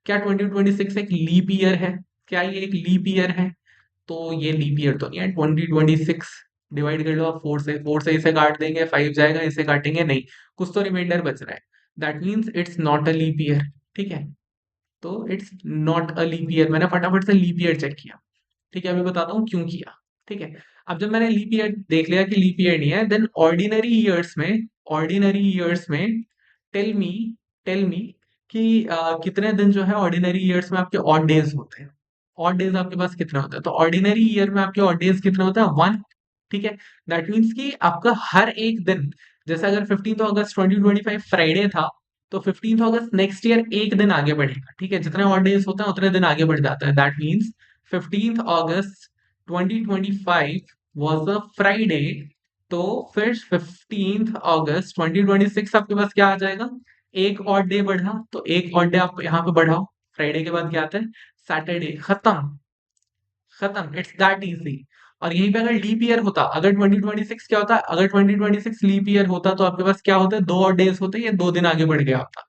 क्या 2026 एक लीप ईयर है? क्या ये एक लीप ईयर है? तो ये लीप ईयर तो नहीं है। 2026 डिवाइड कर लो आप 4 से इसे काट देंगे, 5 जाएगा, इसे काटेंगे नहीं, कुछ तो रिमाइंडर बच रहा है। That means it's not a leap year. ठीक है, तो it's not a leap year. मैंने फटाफट से लीप ईयर चेक किया। ठीक है, अभी बताता हूँ क्यों किया। ठीक है, अब जब मैंने लीप ईयर देख लिया कि लीप ईयर नहीं है, देन ऑर्डिनरी ईयर्स में टेल मी टेल मी कि कितने दिन जो है ऑर्डिनरी ईयर्स में आपके ऑड डेज होते हैं। ऑड डेज आपके पास कितने होते हैं? तो ऑर्डिनरी ईयर में आपके ऑड डेज कितने होते हैं? 1। ठीक है, दैट मीन्स कि आपका हर एक दिन, जैसे अगर 15 अगस्त 2025 फ्राइडे था, तो 15 अगस्त नेक्स्ट ईयर एक दिन आगे बढ़ेगा। ठीक है, जितने ऑड डेज होते हैं उतने दिन आगे बढ़ जाता है। That means 15 August 2025 was a Friday, तो फिर 15 अगस्त 2026 आपके पास क्या आ जाएगा? एक और डे बढ़ा, तो एक और डे आप यहाँ पे बढ़ाओ। फ्राइडे के बाद क्या आता है? सैटरडे। खत्म, खत्म, इट्स दैट इजी। और यहीं पे अगर लीप ईयर होता, अगर 2026 क्या होता, अगर 2026 लीप ईयर होता तो आपके पास क्या होता? दो और डेज होते, ये 2 दिन आगे बढ़ गया होता।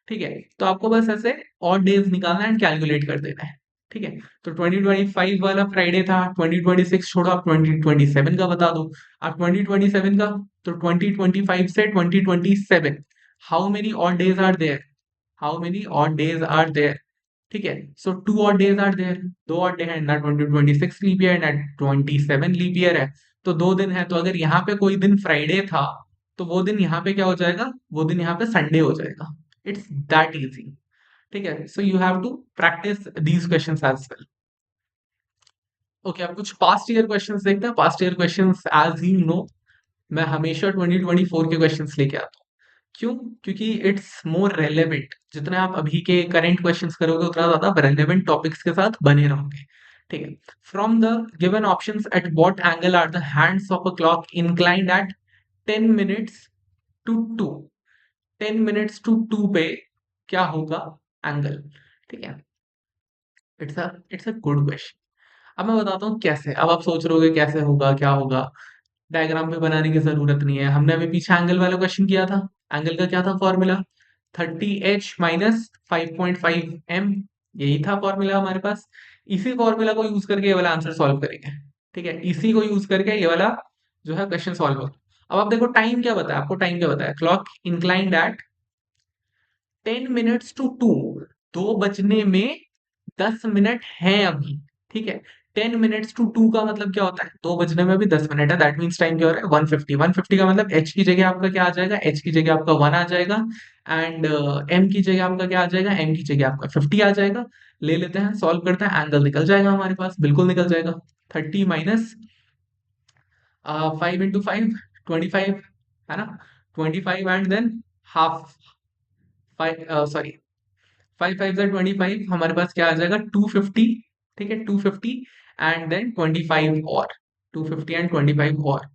ठीक है, तो आपको बस ऐसे और डेज निकालना एंड कैलकुलेट कर देना है। ठीक है, तो 2025 वाला फ्राइडे था, 2026 छोड़ो, आप 2027 का बता दो। आप 2027 का, तो 2025 से 2027, how many odd days are there? How many odd days are there? ठीक है, so 2 odd days are there. 2 odd day है ना, 2026 लीप ईयर ना 27 लीप ईयर है, तो 2 दिन है। तो अगर यहाँ पे कोई दिन फ्राइडे था, तो वो दिन यहाँ पे क्या हो जाएगा? वो दिन यहाँ पे संडे हो जाएगा। It's that easy. ठीक है, so you have to practice these questions as well. Okay, अब कुछ पास्ट ईयर क्वेश्चंस देखते हैं। Past year questions, as you know, मैं हमेशा 2024 के क्वेश्चंस लेके आता हूँ। क्यों? क्योंकि इट्स मोर रेलेवेंट। जितने आप अभी के करंट क्वेश्चंस करोगे उतना ज्यादा रेलेवेंट टॉपिक्स के साथ बने रहोगे। ठीक है, from the given options, at what angle are the hands of a clock inclined at 10 minutes to 2? 10 minutes to 2 पे क्या होगा एंगल? ठीक है, इट्स अ गुड क्वेश्चन। अब मैं बताता हूँ कैसे। अब आप सोच रहे होगे कैसे होगा, क्या होगा। डायग्राम पे बनाने की जरूरत नहीं है, हमने अभी पीछे एंगल वाला क्वेश्चन किया था। एंगल का क्या था फॉर्मूला? 30h माइनस 5.5m, यही था फॉर्मूला हमारे पास। इसी फॉर्मूला को यूज करके ये वाला आंसर सॉल्व करेंगे। ठीक है, इसी को यूज करके ये वाला जो है क्वेश्चन सॉल्व होगा। अब आप देखो टाइम क्या बताया, आपको टाइम क्या बताया? Clock inclined at 10 minutes to 2, 2 बजने में 10 मिनट है अभी। ठीक है, 10 मिनट्स टू 2 का मतलब क्या होता है? 2 बजने में भी 10 मिनट है। दैट मीन्स टाइम क्या हो रहा है? 150। 150 का मतलब एच की जगह आपका क्या आ जाएगा? एच की जगह आपका 1 आ जाएगा, एंड एम की जगह आपका क्या आ जाएगा? एम की जगह आपका 50 आ जाएगा। ले लेते हैं, सॉल्व करते हैं, एंगल निकल जाएगा हमारे पास, बिल्कुल निकल जाएगा। 30 माइनस 5 into 5, 25, है ना? 25 एंड देन हाफ, 5, सॉरी, 5 5 जा 25, हमारे पास क्या आ जाएगा? 250। ठीक है, 250 एंड देन 25 और 250 एंड 25 और,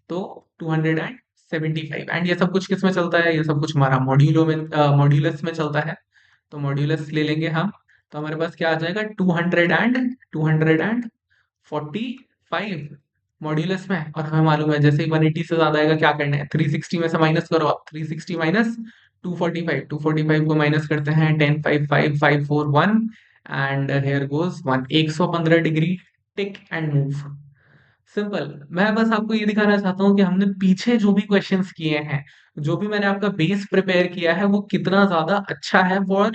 तो 275। एंड ये सब कुछ किस में चलता है? ये सब कुछ हमारा मॉड्यूलस में चलता है। तो मॉड्यूलस ले लेंगे हम, तो हमारे पास क्या आ जाएगा? 245 मॉड्यूलस में। और हमें मालूम है जैसे ही 180 से ज्यादा आएगा क्या करना है? 360 में से माइनस करो आप। 360 माइनस 245, को माइनस करते हैं। 10 5 5 5 4 1 and hair goes 1। 115 degree, tick and move. Simple. मैं बस आपको ये दिखाना चाहता हूँ कि हमने पीछे जो भी क्वेश्चंस किए हैं, जो भी मैंने आपका बेस प्रिपेयर किया है, वो कितना ज्यादा अच्छा है फॉर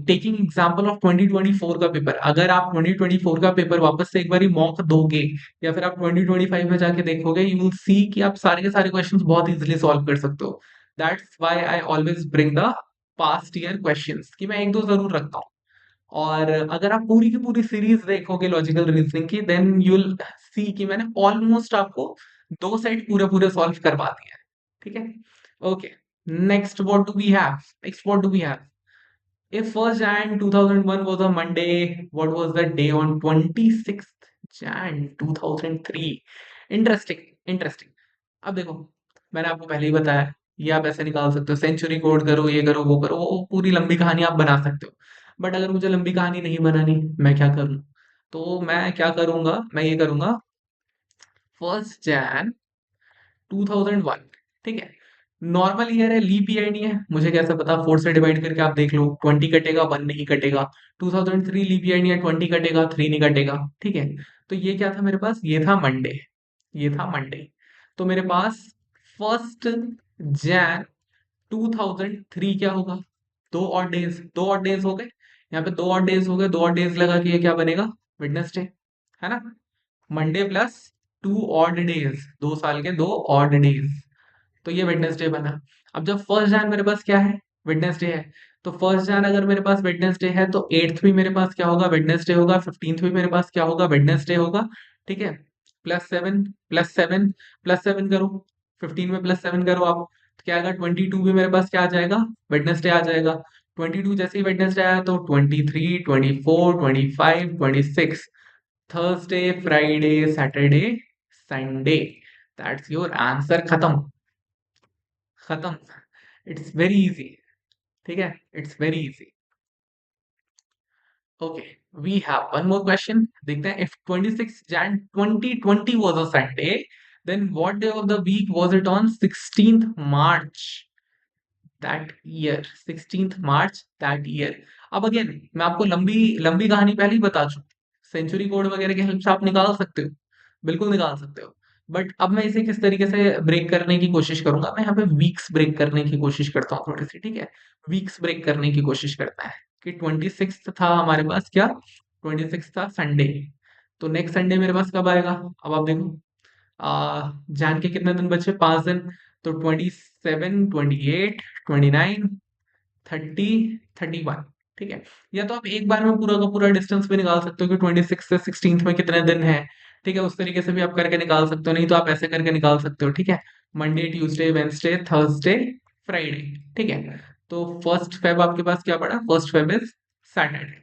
टेकिंग एग्जाम्पल ऑफ 2024 का पेपर। अगर आप 2024 का पेपर वापस से एक बार मॉक दोगे, या फिर आप 2025 में जाके देखोगे, यू विल सी कि आप सारे के सारे क्वेश्चंस बहुत इजीली सॉल्व कर सकते हो। That's why I always bring the past year questions, कि मैं एक दो जरूर रखता हूँ। और अगर आप पूरी की पूरी सीरीज देखोगे लॉजिकल रीजनिंग की, देन यू विल सी कि मैंने ऑलमोस्ट आपको 2 सेट पूरे पूरे सॉल्व करवा दिए हैं। ठीक है, okay. Next what do we have? Next what do we have? If 1st Jan 2001 was a Monday, what was the day on 26th Jan 2003? Interesting, interesting. अब देखो, मैंने आपको पहले ही बताया, ये आप ऐसे निकाल सकते हो, सेंचुरी कोड करो, ये करो, वो करो, वो पूरी लंबी कहानी आप बना सकते हो। बट अगर मुझे लंबी कहानी नहीं बनानी, मैं क्या करूँ? तो मैं क्या करूंगा? मैं ये करूंगा 1 Jan 2001, ठीक है। नॉर्मल ईयर है, लीप ईयर नहीं है, मुझे कैसे पता, 4 से डिवाइड करके आप देख लो, 20 कटेगा, 1 नहीं कटेगा। 2003 लीप ईयर नहीं है, 20 कटेगा, 3 नहीं कटेगा, ठीक है। तो ये क्या था मेरे पास, ये था मंडे, ये था मंडे। तो मेरे पास 1 Jan 2003 क्या होगा, 2 ऑड डेज, 2 ऑड डेज हो गए, यहाँ पे 2 ऑड डेज हो गए, 2 ऑड डेज लगा के ये क्या बनेगा, वेडनेसडे, है ना। मंडे प्लस 2 ऑड डेज, 2 साल के 2 ऑड डेज, तो ये वेडनेसडे बना। अब जब 1 Jan मेरे पास क्या है, वेडनेसडे है, तो 1 Jan अगर मेरे पास वेडनेसडे है तो 8th भी मेरे पास क्या होगा, वेडनेसडे होगा, 15th भी मेरे पास क्या होगा, वेडनेसडे होगा, ठीक है। +7 +7 +7 करो, 15 में +7 करो आप, तो क्या आएगा, 22 भी मेरे पास क्या आ जाएगा, वेडनेसडे आ जाएगा। 22 जैसे ही वेडनेसडे आया तो 23 24 25 26, Thursday Friday Saturday Sunday, that's your answer, खत्म, खत्म। इट्स वेरी इजी, ठीक है, it's very easy. Okay, we have one more question, देखते हैं। If 26 Jan 2020 was a Sunday, then what day of the week was it on 16th March that year, 16th March that year. अब again मैं आपको लंबी लंबी कहानी पहले ही बता चुका, सेंचुरी कोड वगैरह की हेल्प से आप निकाल सकते हो, बिल्कुल निकाल सकते हो। बट अब मैं इसे किस तरीके से ब्रेक करने की कोशिश करूंगा, मैं यहाँ पे वीक्स ब्रेक करने की कोशिश करता हूँ थोड़ी सी, ठीक है। वीक्स ब्रेक करने की कोशिश करता है कि 26 था हमारे पास क्या, 26 था संडे, तो नेक्स्ट संडे मेरे पास कब आएगा, अब आप देखो, जान के कितने दिन बचे, 5 दिन, तो 27 28 29 30 31, ठीक है। या तो आप एक बार में पूरा का पूरा डिस्टेंस भी निकाल सकते हो कि 26 से 16th में कितने दिन है, ठीक है, उस तरीके से भी आप करके निकाल सकते हो, नहीं तो आप ऐसे करके निकाल सकते हो, ठीक है। Monday Tuesday Wednesday Thursday Friday, ठीक है। तो 1 फेब आपके पास क्या पड़ा, 1 फेब इज सैटरडे।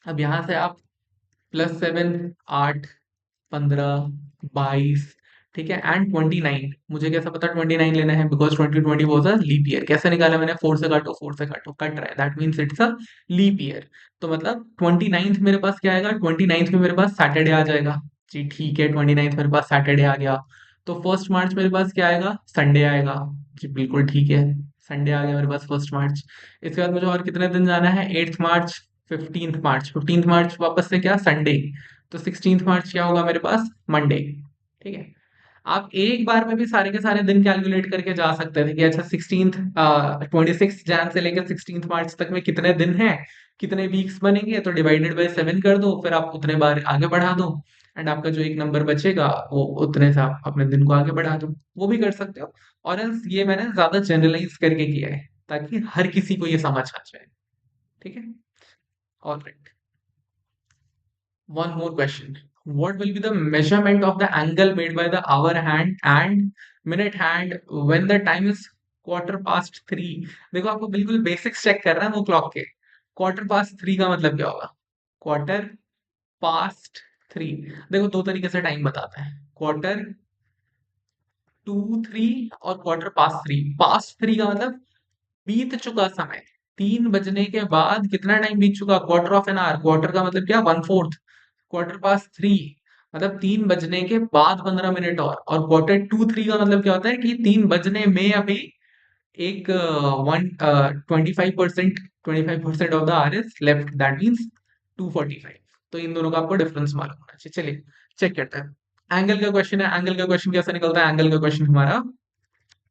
अब यहाँ से आप +7 8 15 22, ठीक है, एंड 29, मुझे कैसा पता 29 लेना है, because 2020 was a leap year. कैसे निकाला मैंने, 4 से काटो, 4 से काटो, कट रहा है, that means it's a leap year. तो मतलब 29th मेरे पास क्या आएगा, 29th में मेरे पास सैटरडे आ जाएगा, जी ठीक है, 29th मेरे पास सैटरडे आ गया। तो 1 मार्च मेरे पास क्या आएगा, संडे आएगा, जी बिल्कुल ठीक है, संडे आ गया मेरे पास 1 मार्च। इसके बाद मुझे और कितने दिन जाना है, 8 मार्च, 15 मार्च, 15 मार्च वापस से क्या, संडे, तो 16 मार्च क्या होगा मेरे पास, मंडे, ठीक है। आप एक बार में भी सारे के सारे दिन कैलकुलेट करके जा सकते थे कि अच्छा 26 जैन से लेकर 16 मार्च तक में कितने दिन हैं, कितने वीक्स बनेंगे, तो डिवाइडेड बाय 7 कर दो, फिर आप उतने बार आगे बढ़ा दो, एंड आपका जो एक नंबर बचेगा वो उतने से आप अपने दिन को आगे बढ़ा दो, वो भी कर सकते हो। और else ये मैंने ज्यादा जनरलाइज करके किया है ताकि हर किसी को ये समझ आ जाए, ठीक है। Alright, one more question. What will be the measurement of the angle made by the hour hand and minute hand when the time is quarter past 3? देखो आपको बिल्कुल बेसिक्स चेक कर रहा है वो क्लॉक के। Quarter past 3 का मतलब क्या होगा? Quarter past 3, देखो दो तरीके से टाइम बताते हैं, Quarter 2 3 और Quarter past 3। past 3 का मतलब बीत चुका समय, 3 बजने के बाद कितना टाइम बीत चुका, quarter of an hour, quarter का मतलब क्या, 1/4, Quarter past 3 मतलब 3 बजने के बाद 15 मिनट, और Quarter 2 3 का मतलब क्या होता है कि 3 बजने में अभी एक 25% of the our is left, that means 2:45। तो इन दोनों का आपको डिफरेंस मालूम होना चाहिए। चलिए चेक करते हैं, एंगल का क्वेश्चन है, एंगल का क्वेश्चन कैसे निकलता है, एंगल का क्वेश्चन हमारा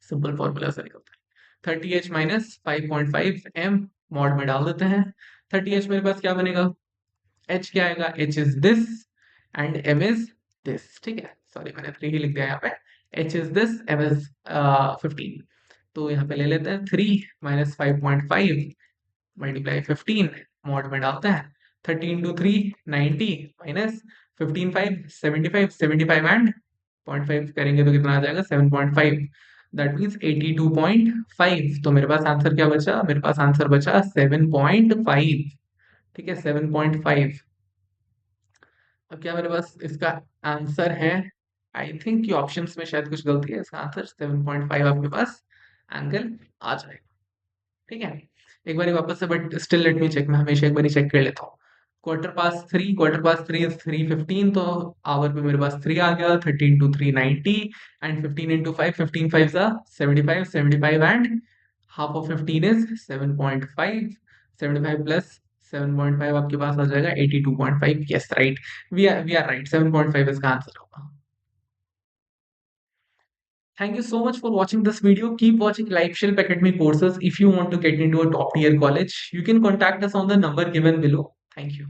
सिंपल फॉर्मूला से निकलता है, 30h माइनस 5.5 m, मॉड में डाल देते हैं। 30h मेरे पास क्या बनेगा, h क्या आएगा, h is this and m is this, ठीक है, सॉरी मैंने 3 ही लिख दिया यहाँ पे, h is this, m is 15। तो यहाँ पे ले लेते हैं 3 माइनस 5.5 मल्टीप्लाई 15, मॉड में डालते हैं, 30 × 3 90 माइनस 15 5 75, 75 एंड 0.5 करेंगे तो कितना आ जाएगा, 7.5, दैट मीन्स 82.5। तो मेरे पास आंसर क्या बचा, मेरे पास आंसर बचा 7.5, ठीक है, 7.5। अब क्या मेरे पास इसका आंसर है, आई थिंक ये ऑप्शंस में शायद कुछ गलती है, इसका आंसर 7.5 आपके पास एंगल आ जाएगा, ठीक है। एक बार वापस से, but still let me check, मैं हमेशा एक बार चेक कर लेता हूँ। क्वार्टर पास थ्री इज 3:15, तो आवर पे मेरे पास 3 आ गया, 13 to 390 and 15 into 5, 15 5 75, 75 and half of 15 is 7.5, 75 plus 7.5 आपके पास आ जाएगा 82.5। Yes right, we are right, 7.5 इसका आंसर होगा। Thank you so much for watching this video. Keep watching LifeShelp Academy courses. If you want to get into a top tier college, you can contact us on the number given below. Thank you.